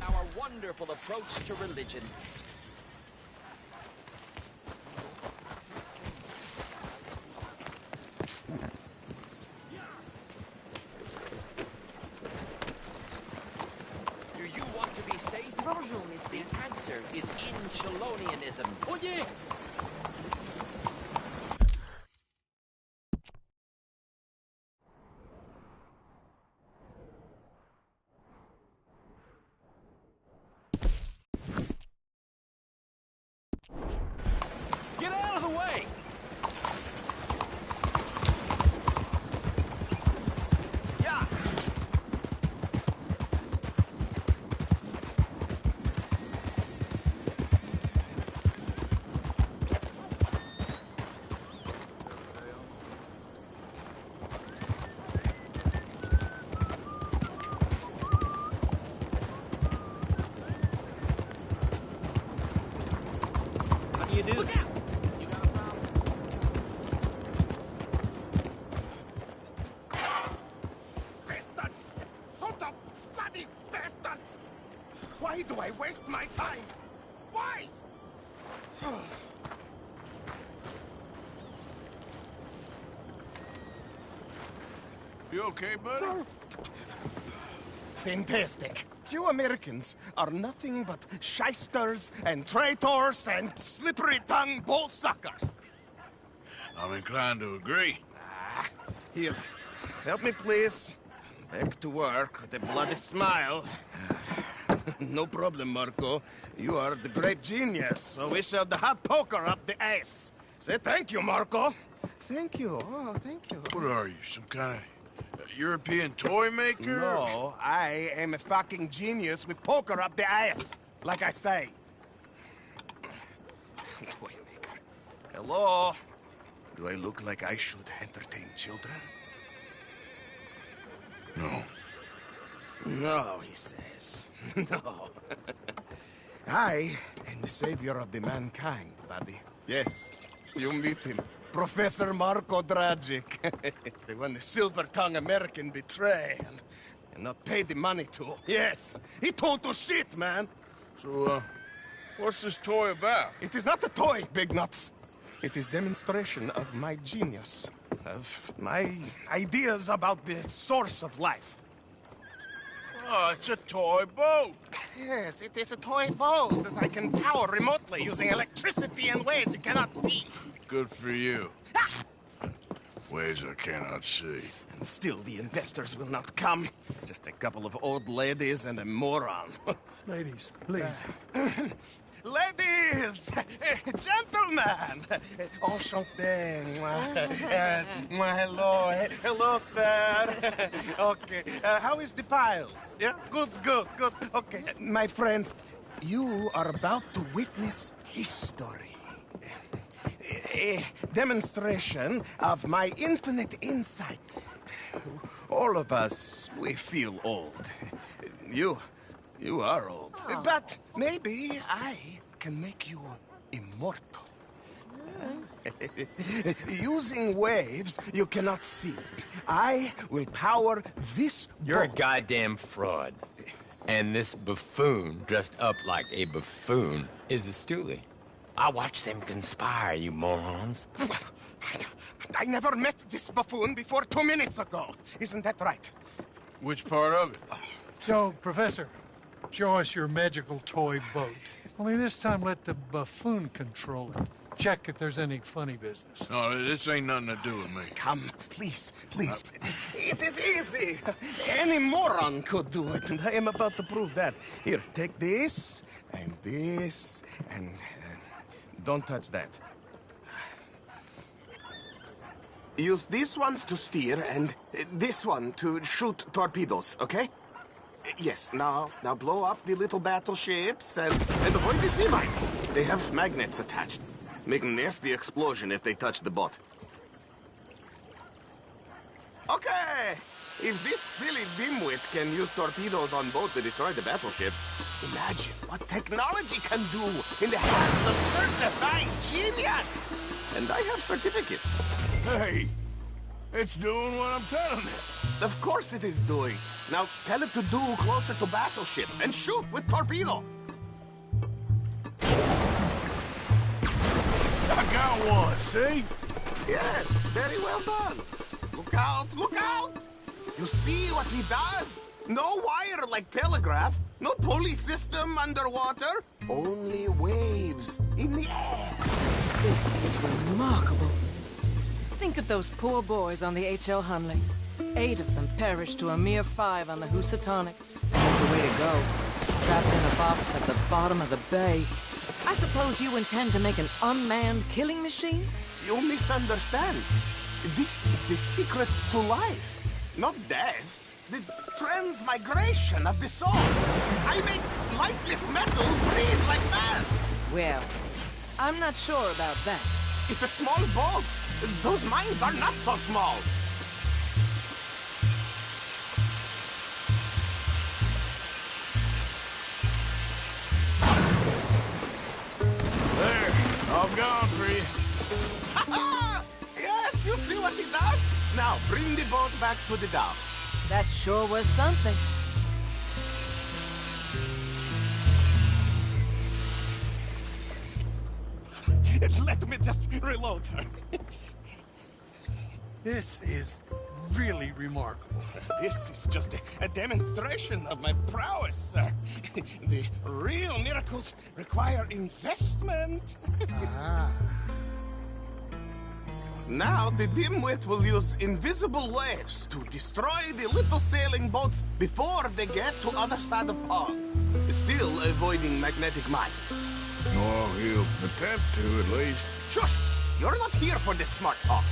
Our wonderful approach to religion. Do you want to be safe? Bonjour, monsieur. The answer is in Chelonianism. Oye! Get out of the way! Yeah! you do. Look out! You got a problem? Bastards! Sort of bloody bastards! Why do I waste my time? Why? You okay, buddy? Fantastic. You Americans are nothing but shysters and traitors and slippery-tongued bull suckers. I'm inclined to agree. Here, help me, please. Back to work with a bloody smile. No problem, Marco. You are the great genius, so we shall the hot poker up the ass. Say thank you, Marco. Thank you. Oh, thank you. What are you, some kind of European toy maker? No, I am a fucking genius with poker up the ass, like I say. Toy maker. Hello? Do I look like I should entertain children? No. No, he says. No. I am the savior of the mankind, buddy. Yes, you meet him. Professor Marco Dragic. The one the silver-tongued American betrayed and not paid the money to. Yes, he told to shit, man. So, what's this toy about? It is not a toy, Big Nuts. It is demonstration of my genius, of my ideas about the source of life. Oh, it's a toy boat. Yes, it is a toy boat that I can power remotely using electricity in ways you cannot see. Good for you. Ways I cannot see. And still the investors will not come. Just a couple of old ladies and a moron. Ladies, please. Ladies! Gentlemen! Enchanté. Hello. Hello, sir. Okay. How is the piles? Yeah? Good. Okay. My friends, you are about to witness history. A demonstration of my infinite insight. All of us, we feel old. You are old. Oh. But maybe I can make you immortal. Using waves you cannot see. I will power this You're a boat. goddamn fraud. And this buffoon, dressed up like a buffoon, is a stoolie. I watched them conspire, you morons. I never met this buffoon before 2 minutes ago. Isn't that right? Which part of it? So, Professor, show us your magical toy boat. Only this time let the buffoon control it. Check if there's any funny business. No, this ain't nothing to do with me. Come, please. It is easy. Any moron could do it, and I am about to prove that. Here, take this, and this, and... don't touch that. Use these ones to steer, and this one to shoot torpedoes, okay? Yes, now blow up the little battleships, and avoid the sea mines. They have magnets attached. Make a nasty explosion if they touch the boat. Okay! If this silly dimwit can use torpedoes on boat to destroy the battleships, imagine what technology can do in the hands of certified genius! And I have certificate. Hey, it's doing what I'm telling it. Of course it is doing. Now tell it to do closer to battleship and shoot with torpedo. I got one, see? Yes, very well done. Look out, look out! You see what he does? No wire like telegraph, no pulley system underwater, only waves in the air. This is remarkable. Think of those poor boys on the H.L. Hunley. 8 of them perished to a mere 5 on the Housatonic. That's the way to go. Trapped in a box at the bottom of the bay. I suppose you intend to make an unmanned killing machine? You misunderstand. This is the secret to life, not death. The transmigration of the soul. I make lifeless metal breathe like man. Well, I'm not sure about that. It's a small boat. Those mines are not so small. There, All gone for you. Yes, you see what he does? Now, bring the boat back to the dock. That sure was something. Let me just reload her. This is really remarkable. This is just a demonstration of my prowess, sir. The real miracles require investment. Now, the dimwit will use invisible waves to destroy the little sailing boats before they get to other side of pond. Still avoiding magnetic mines. Oh, he'll attempt to, at least. Shush! You're not here for this smart talk.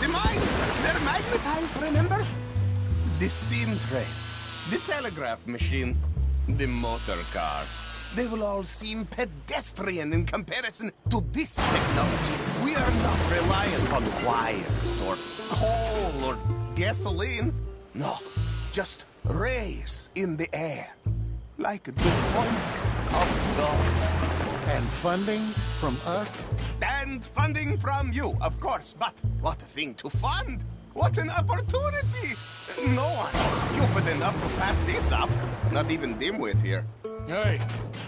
The mines, they're magnetized, remember? The steam train, the telegraph machine, the motor car. They will all seem pedestrian in comparison to this technology. We are not reliant on wires or coal or gasoline. No, just rays in the air, like the voice of God. And funding from us? And funding from you, of course, but what a thing to fund! What an opportunity! No one is stupid enough to pass this up. Not even Dimwit here. Hey.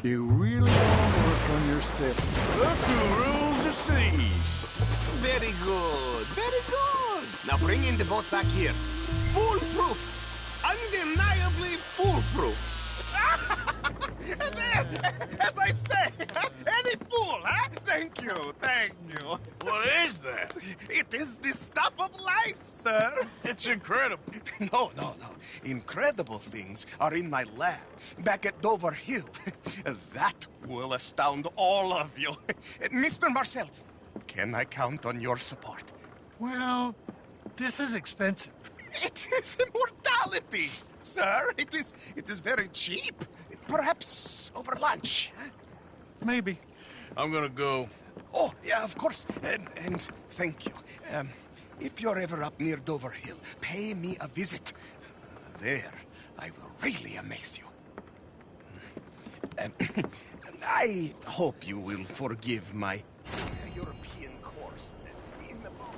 You really want to work on yourself. Look who rules the seas. Very good, very good. Now bring in the boat back here. Foolproof. Undeniably foolproof. And then, as I say, any fool, huh? Thank you, thank you. What is that? It is the stuff of life, sir. It's incredible. No. Incredible things are in my lab, back at Dover Hill. That will astound all of you. Mr. Marcel, can I count on your support? Well, this is expensive. It is immortality, sir. It is very cheap. Perhaps over lunch. Maybe. I'm gonna go. Oh, yeah, of course. And thank you. If you're ever up near Dover Hill, pay me a visit. There, I will really amaze you. I hope you will forgive my European coarseness in the boat.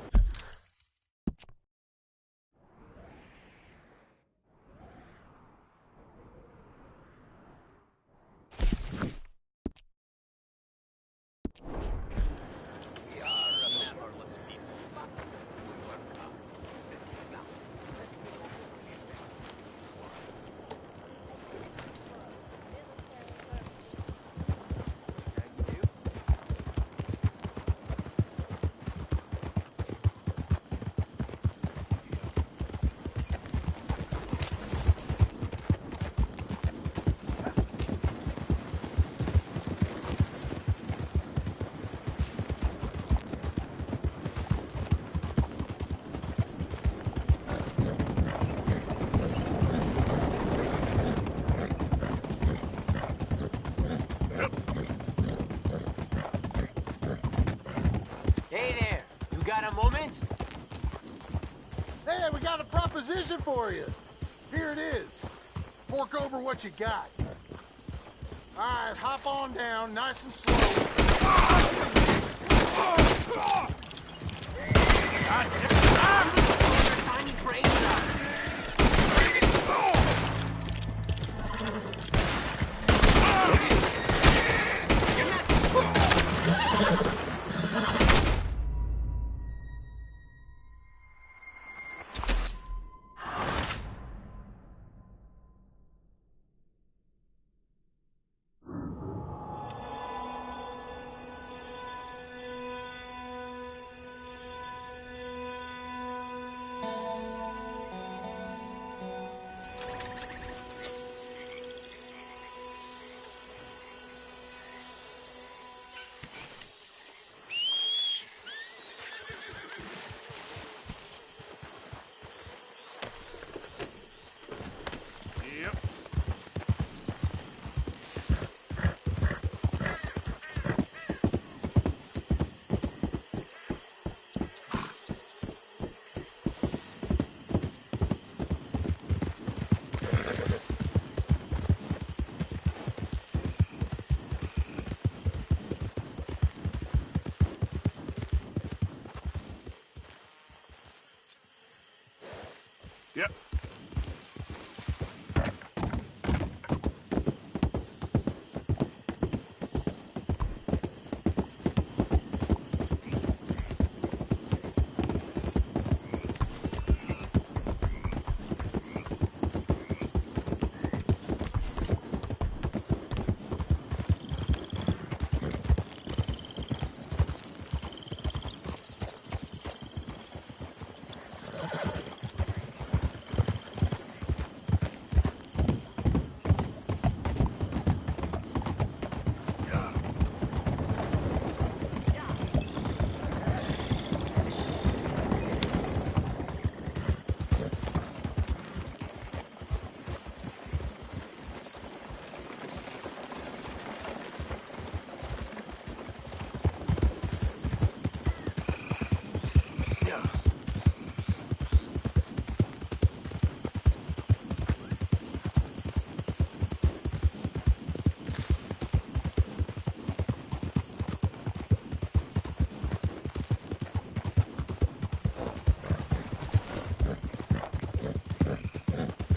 Hey, we got a proposition for you. Here it is. Fork over what you got. All right, hop on down, nice and slow. Tiny brains out. Yep.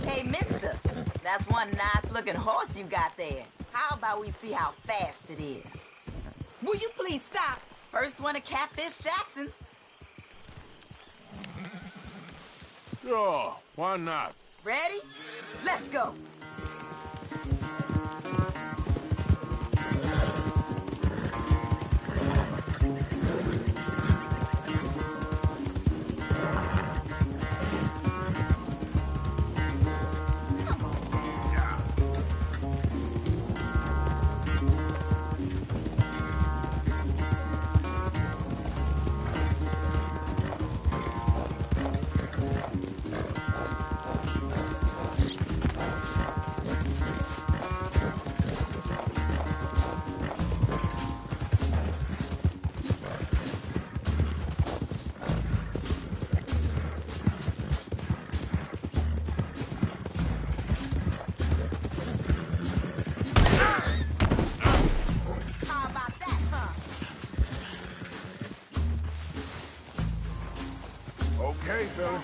Hey, mister, that's one nice-looking horse you got there. How about we see how fast it is? Will you please stop? First one to Catfish Jackson's. Sure, why not? Ready? Let's go. Okay, fella.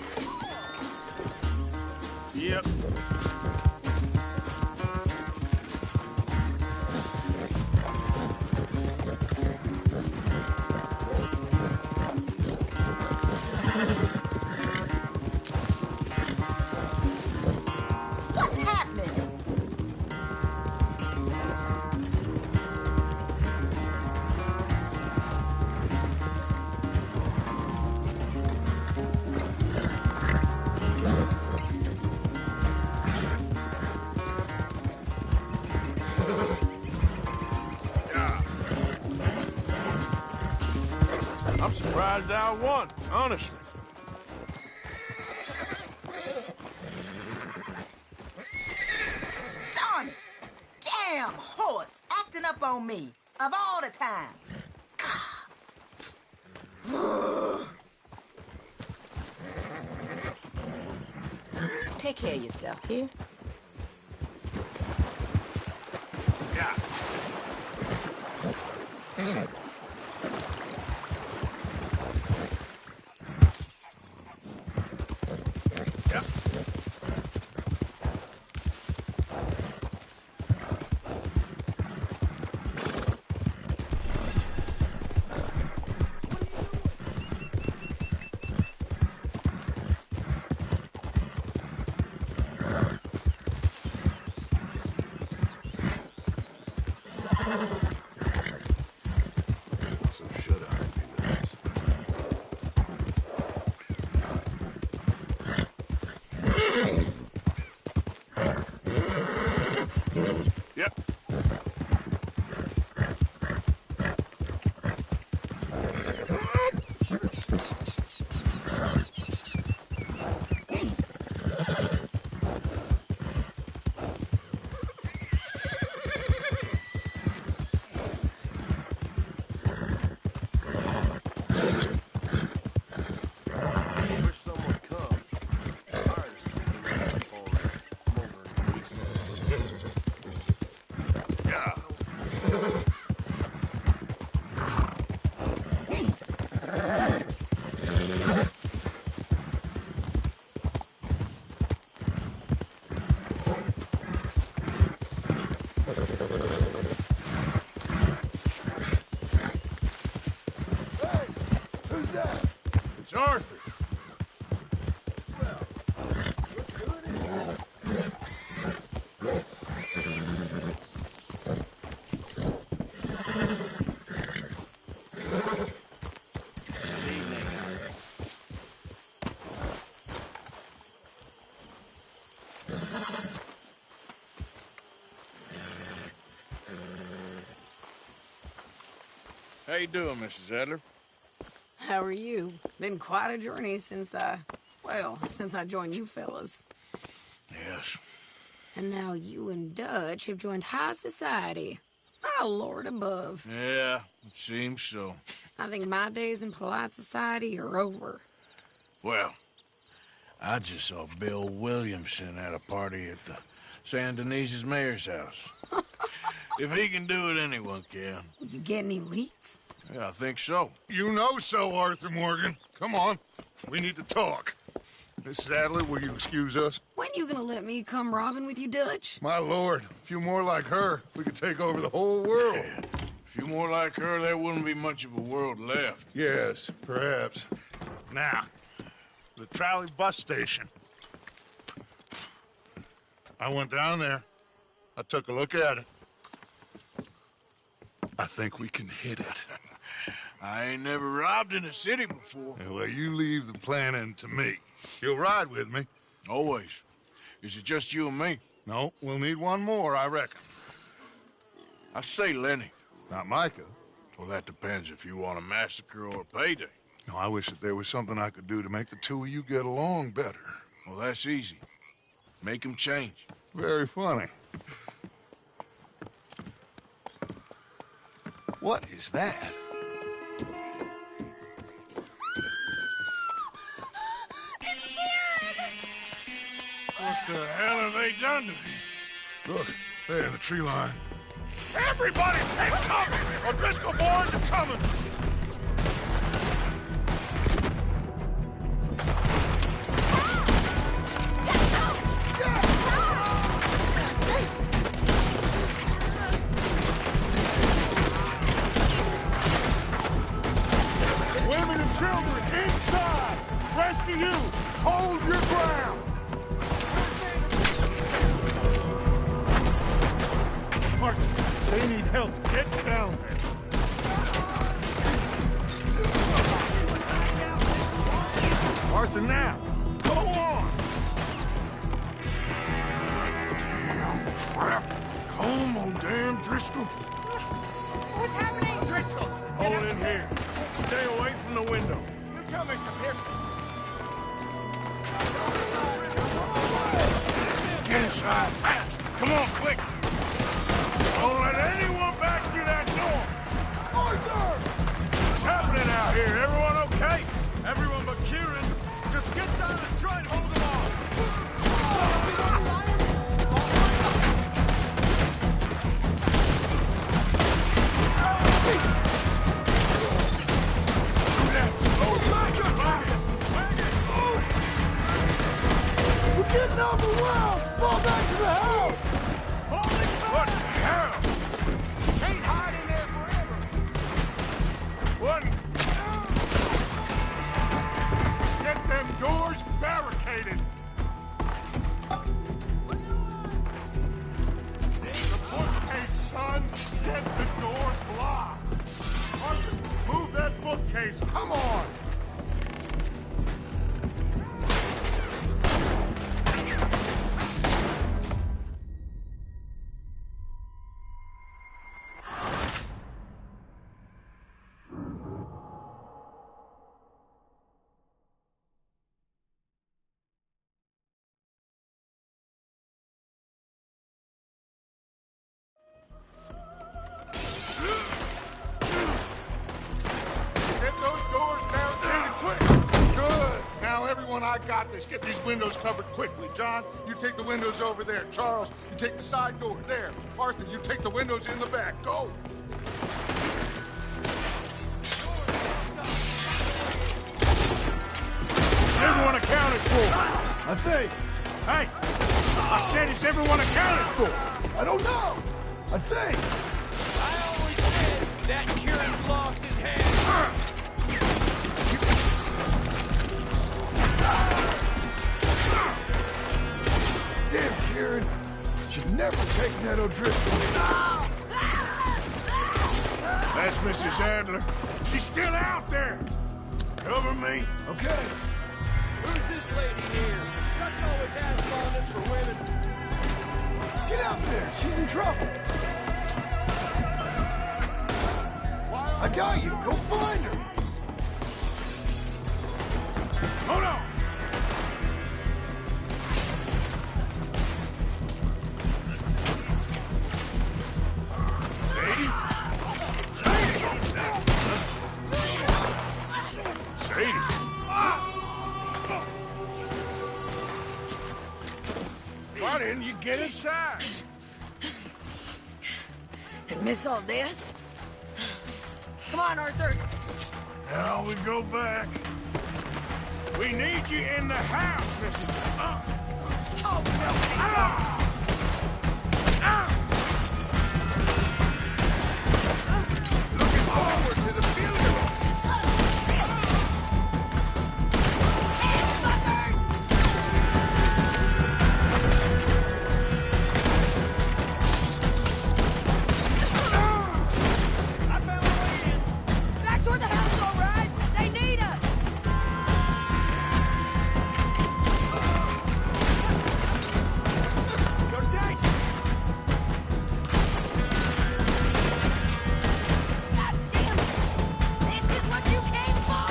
Yep. What's happening? I'm surprised I won, honestly. Darn it! Damn horse acting up on me. Of all the times. Take care of yourself, here. Some shut-eye would be nice. Yep. Yeah. Who's that? It's Arthur. How you doing, Mrs. Adler? How are you? Been quite a journey since I joined you fellas. Yes. And now you and Dutch have joined high society. My lord above. Yeah, it seems so. I think my days in polite society are over. Well, I just saw Bill Williamson at a party at the San Denise's mayor's house. If he can do it, anyone can. You get any leads? Yeah, I think so. You know so, Arthur Morgan. Come on. We need to talk. Mrs. Adler, will you excuse us? When you gonna let me come robbing with you, Dutch? My lord, a few more like her, we could take over the whole world. Yeah. A few more like her, there wouldn't be much of a world left. Yes, perhaps. Now, the trolley bus station. I went down there. I took a look at it. I think we can hit it. I ain't never robbed in a city before. Well, you leave the planning to me. You'll ride with me. Always. Is it just you and me? No, we'll need one more, I reckon. I say Lenny. Not Micah. Well, that depends if you want a massacre or a payday. No, I wish that there was something I could do to make the two of you get along better. Well, that's easy. Make them change. Very funny. What is that? What the hell have they done to me? Look, there in the tree line. Everybody take cover! O'Driscoll boys are coming! Women and children inside! Rest of you, hold your ground! Arthur, they need help. Get down there. Arthur, now. Go on. Damn crap. Come on, damn Driscoll. What's happening? Driscoll's. Hold in here. Stay away from the window. You tell Mr. Pearson. Get inside, fast. Come on, quick. Don't let anyone back through that door. Arthur! What's happening out here? Everyone okay? Everyone but Kieran. Just get down and try and hold him off. We're getting overwhelmed! Fall back to the house! What the hell? Can't hide in there forever! What? Get them doors barricaded. The bookcase, son. Get the door blocked. Arthur, move that bookcase. Come on. Get those doors barricaded quick. Good. Now, everyone, I got this. Get these windows covered quickly. John, you take the windows over there. Charles, you take the side door there. Arthur, you take the windows in the back. Go. Everyone accounted for. I think. Hey, I said it's everyone accounted for. I don't know. thing! I always said that Kieran's lost his head. Damn, Kieran. Should never taken that O'Driscoll. That's Mrs. Adler. She's still out there. Cover me. Okay. Who's this lady here? Dutch always had a fondness for women. Get out there. She's in trouble. I got you. Go find her. Hold on. Why didn't you get inside? And miss all this? Come on, Arthur. Now we go back. We need you in the house, Mrs. Oh, no, they don't. Looking forward to the funeral. Back toward the house, all right? They need us. You're dead. God damn it! This is what you came for!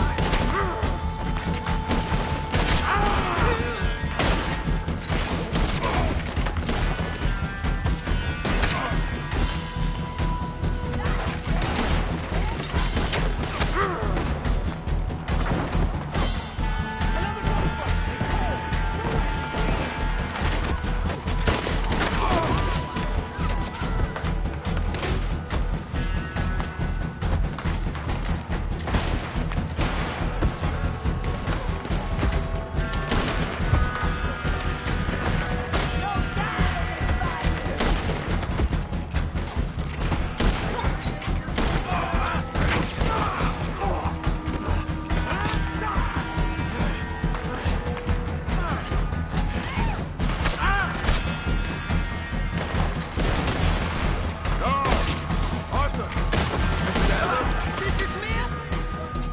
Mr. Smith?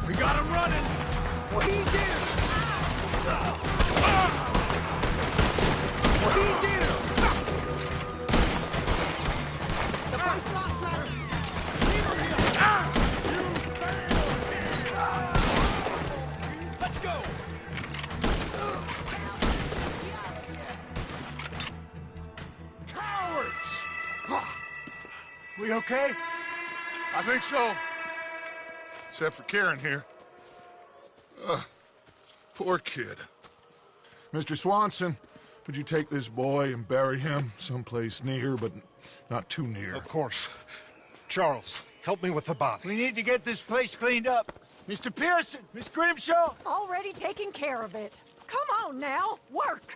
We got him running. What do you do? What do you do? The fight's lost, sir. Leave her here. Let's go. Cowards! We okay? I think so. Except for Karen here. Poor kid. Mr. Swanson, would you take this boy and bury him someplace near, but not too near? Of course. Charles, help me with the body. We need to get this place cleaned up. Mr. Pearson, Miss Grimshaw. Already taking care of it. Come on now, work.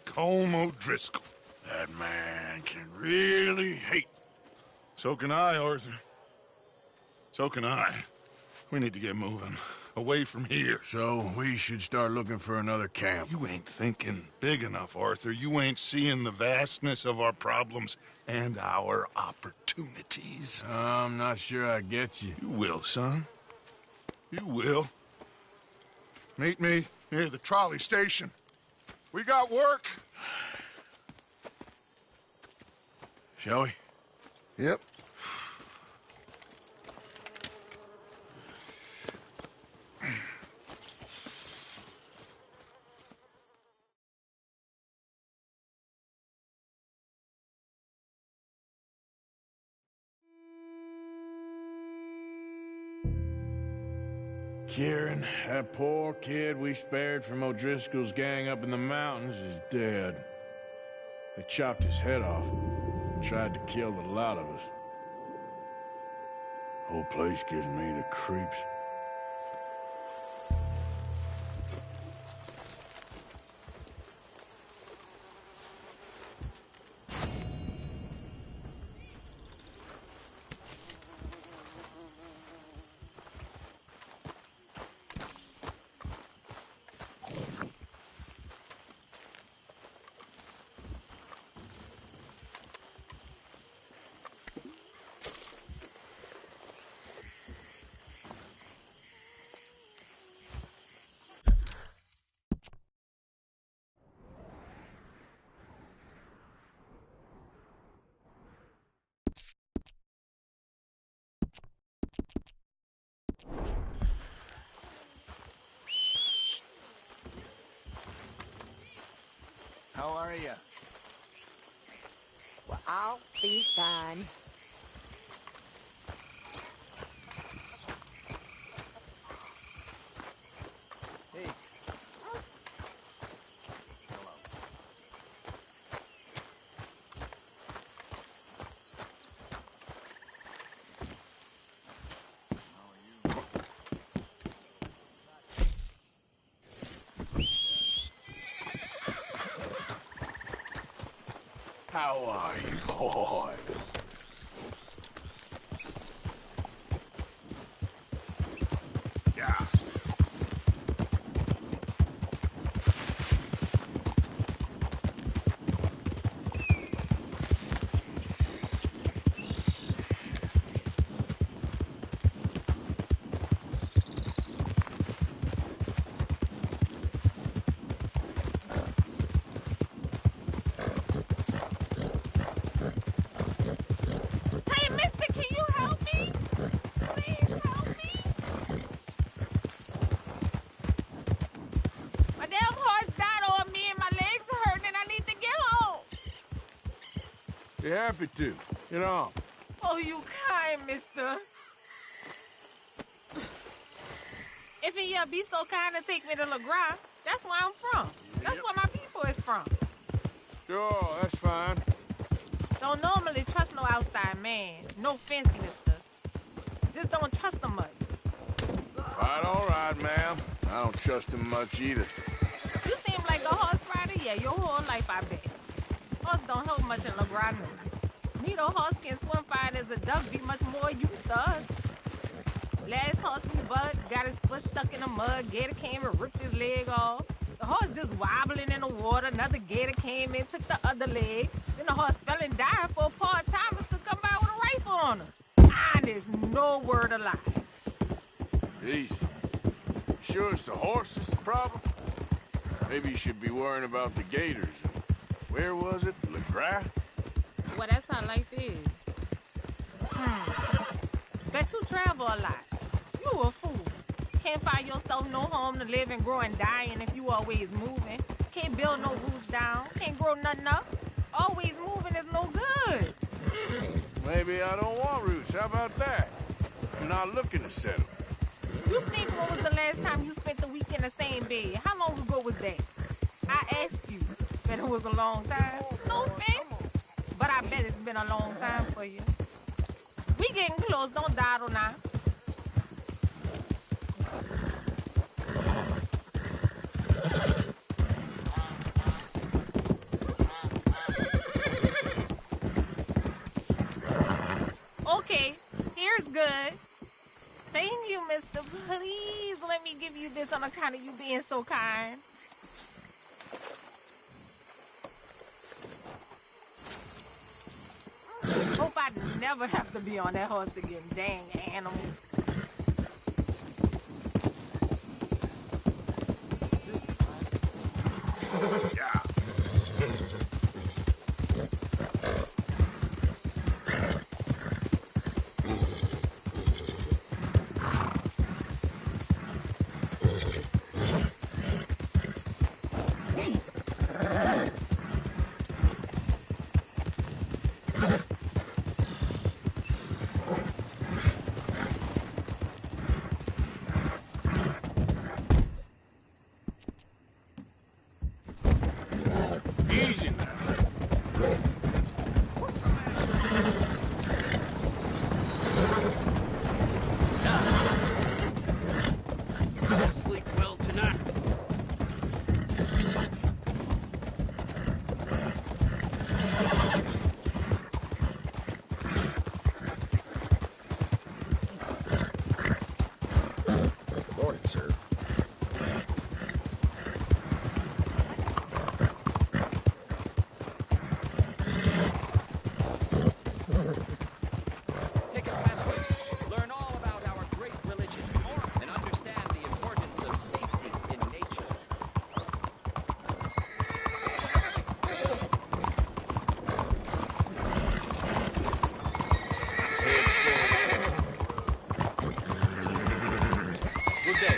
Colm O'Driscoll. That man can really hate. So can I, Arthur. So can I. We need to get moving. Away from here. So we should start looking for another camp. You ain't thinking big enough, Arthur. You ain't seeing the vastness of our problems and our opportunities. I'm not sure I get you. You will, son. You will. Meet me near the trolley station. We got work. Shall we? Yep. Kieran, that poor kid we spared from O'Driscoll's gang up in the mountains is dead. They chopped his head off and tried to kill the lot of us. Whole place gives me the creeps. How are you? Well, I'll be fine. Hey. How are you, boy? Yeah. Hey, mister, can you help me? Please help me. My damn horse died on me and my legs are hurting and I need to get home. Be happy to. Get on. Oh, you kind, mister. If you be so kind to take me to LeGras, that's where I'm from. That's where my people is from. Sure, that's fine. Don't normally trust no outside man. No offense, mister. Just don't trust them much. All right, ma'am. I don't trust him much either. You seem like a horse rider, yeah, your whole life, I bet. Horse don't help much in LeGras, no. Neither horse can swim fine as a duck, be much more used to us. Last horse we bugged, got his foot stuck in the mud, gator came and ripped his leg off. The horse just wobbling in the water, another gator came in, took the other leg. Then the horse fell and died for a part-timers to come by with a rifle on him. Honest, no word of lie. Easy. Sure it's the horse that's the problem? Maybe you should be worrying about the gators. Where was it? LeGras? Well, that's how life is. Bet you travel a lot. You a fool. Can't find yourself no home to live and grow and dying if you always moving. Can't build no roofs down. Can't grow nothing up. Always moving is no good. Maybe I don't want roots. How about that? I'm not looking to settle. You think when was the last time you spent the week in the same bed? How long ago was that? I asked you. Bet it was a long time. No offense. But I bet it's been a long time for you. We getting close. Don't dawdle now. Okay, here's good. Thank you, mister. Please let me give you this on account of you being so kind. Hope I never have to be on that horse again. Dang animals. Yeah. Easy now. Sleep well tonight. Good morning, sir. Take a pamphlet. Learn all about our great religion and understand the importance of safety in nature. Good day.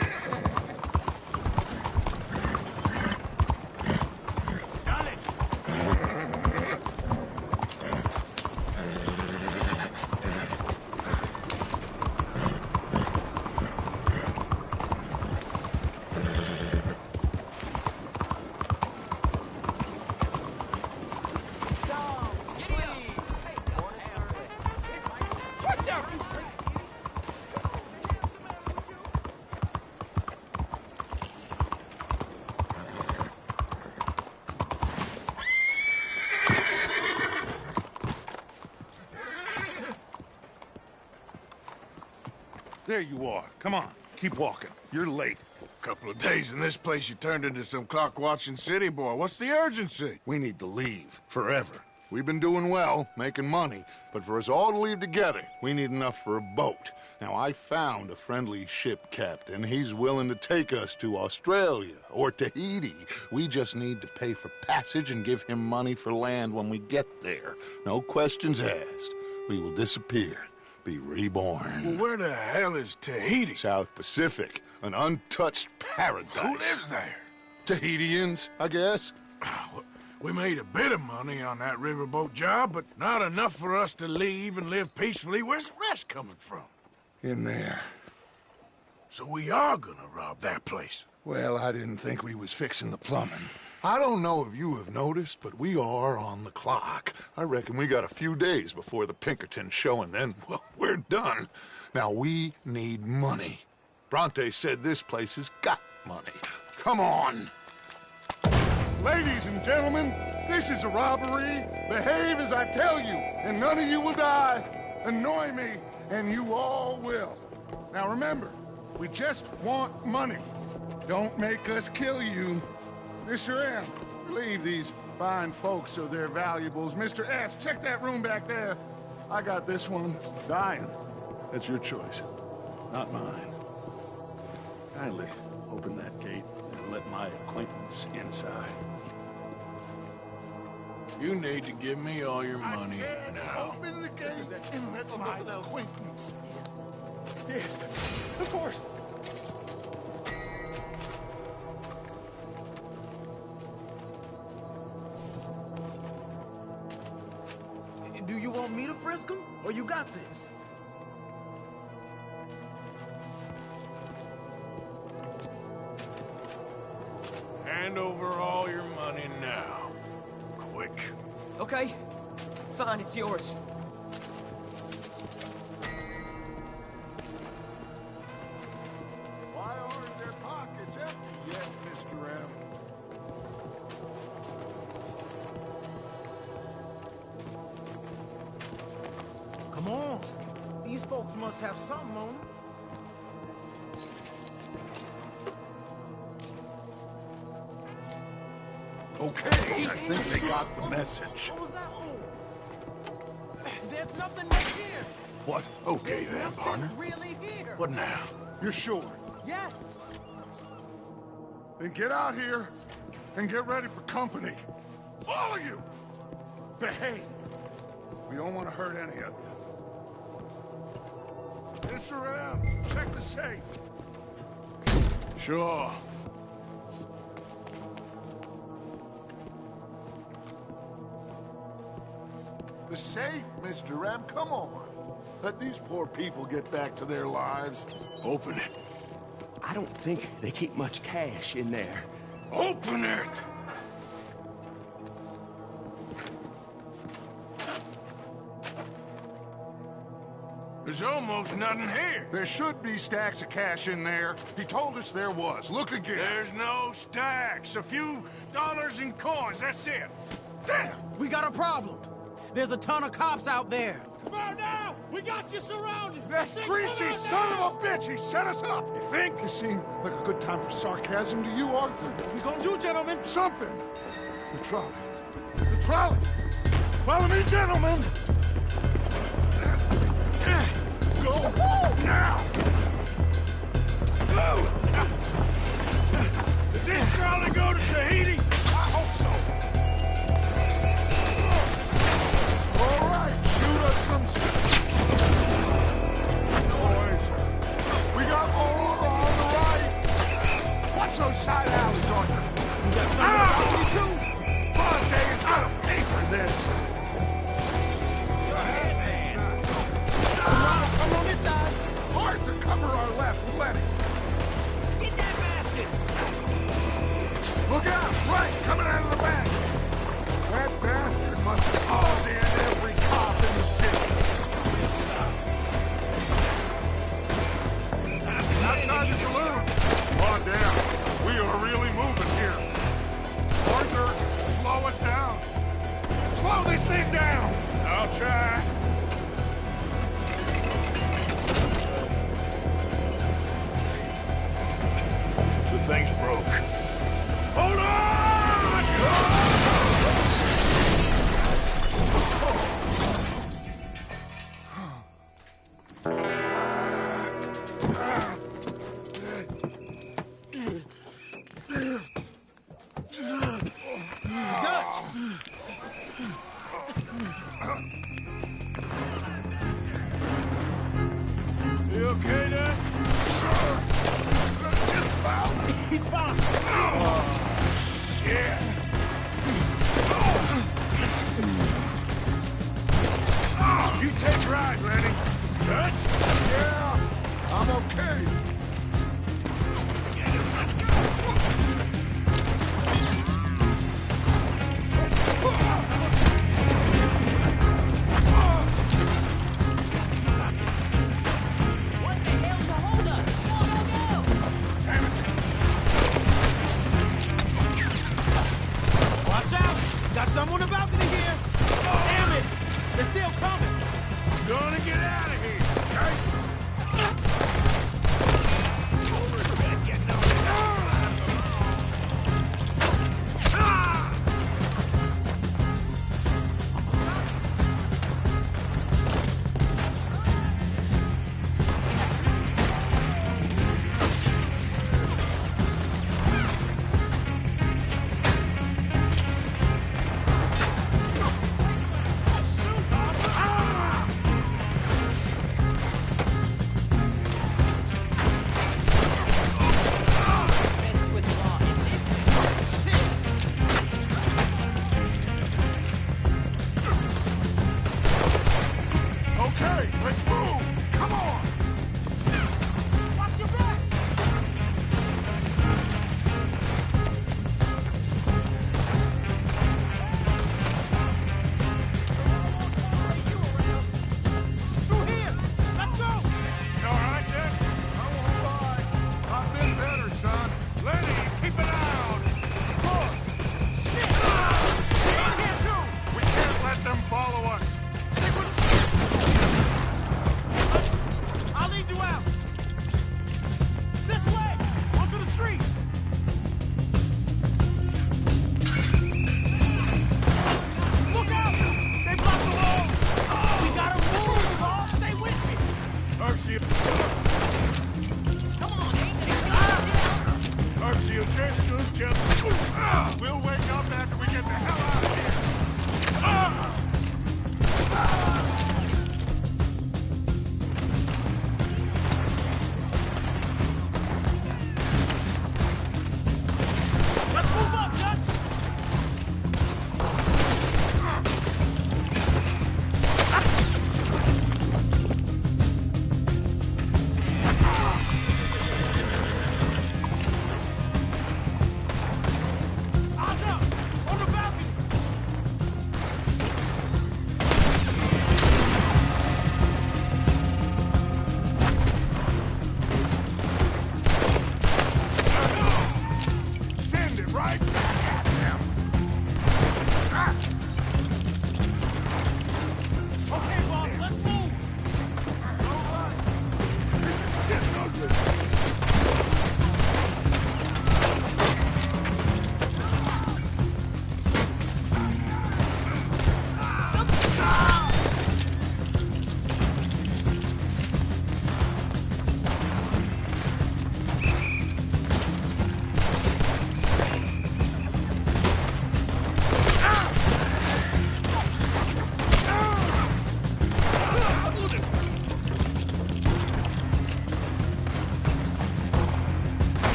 There you are. Come on, keep walking. You're late. Couple of days in this place, you turned into some clock-watching city boy. What's the urgency? We need to leave. Forever. We've been doing well, making money, but for us all to leave together, we need enough for a boat. Now, I found a friendly ship captain. He's willing to take us to Australia or Tahiti. We just need to pay for passage and give him money for land when we get there. No questions asked. We will disappear, be reborn. Well, where the hell is Tahiti? South Pacific, an untouched paradise. Who lives there? Tahitians, I guess. We made a bit of money on that riverboat job, but not enough for us to leave and live peacefully. Where's the rest coming from? In there. So we are gonna rob that place. Well, I didn't think we was fixing the plumbing. I don't know if you have noticed, but we are on the clock. I reckon we got a few days before the Pinkertons show, and then, well, we're done. Now, we need money. Bronte said this place has got money. Come on. Ladies and gentlemen, this is a robbery. Behave as I tell you, and none of you will die. Annoy me, and you all will. Now remember, we just want money. Don't make us kill you. Mr. M, relieve these fine folks of their valuables. Mr. S, check that room back there. I got this one. Dying. That's your choice, not mine. Kindly open that gate and let my acquaintance inside. You need to give me all your money now. Open the gate and let my acquaintance. Yes, of course. Do you want me to frisk him, or you got this? Hand over all your money now. Quick. Okay. Fine, it's yours. Why aren't their pockets empty yet, Mr. M? Come on. These folks must have something on them. Okay, I think they got the message. What was that for? There's nothing much here. What? Okay then, partner. Really here. What now? You're sure? Yes. Then get out here and get ready for company. All of you! Behave. We don't want to hurt any of you. Mr. M, check the safe. Sure. The safe, Mr. M, come on. Let these poor people get back to their lives. Open it. I don't think they keep much cash in there. Open it! There's almost nothing here. There should be stacks of cash in there. He told us there was. Look again. There's no stacks. A few dollars in coins, that's it. Damn! We got a problem. There's a ton of cops out there. Come on now! We got you surrounded! That greasy son of a bitch! He set us up! You think? This seemed like a good time for sarcasm to you, Arthur. What we gonna do, gentlemen? Something! The trolley. The trolley! Follow me, gentlemen! Go! Now! Go! Does this trolley go to Tahiti? I hope so. All right, shoot us some boys. We got more on the right. Watch those side alleys, Arthur. You got something to me too? Bronte is gonna pay for this. Go ahead. right, Lenny. Touch? Yeah, I'm okay.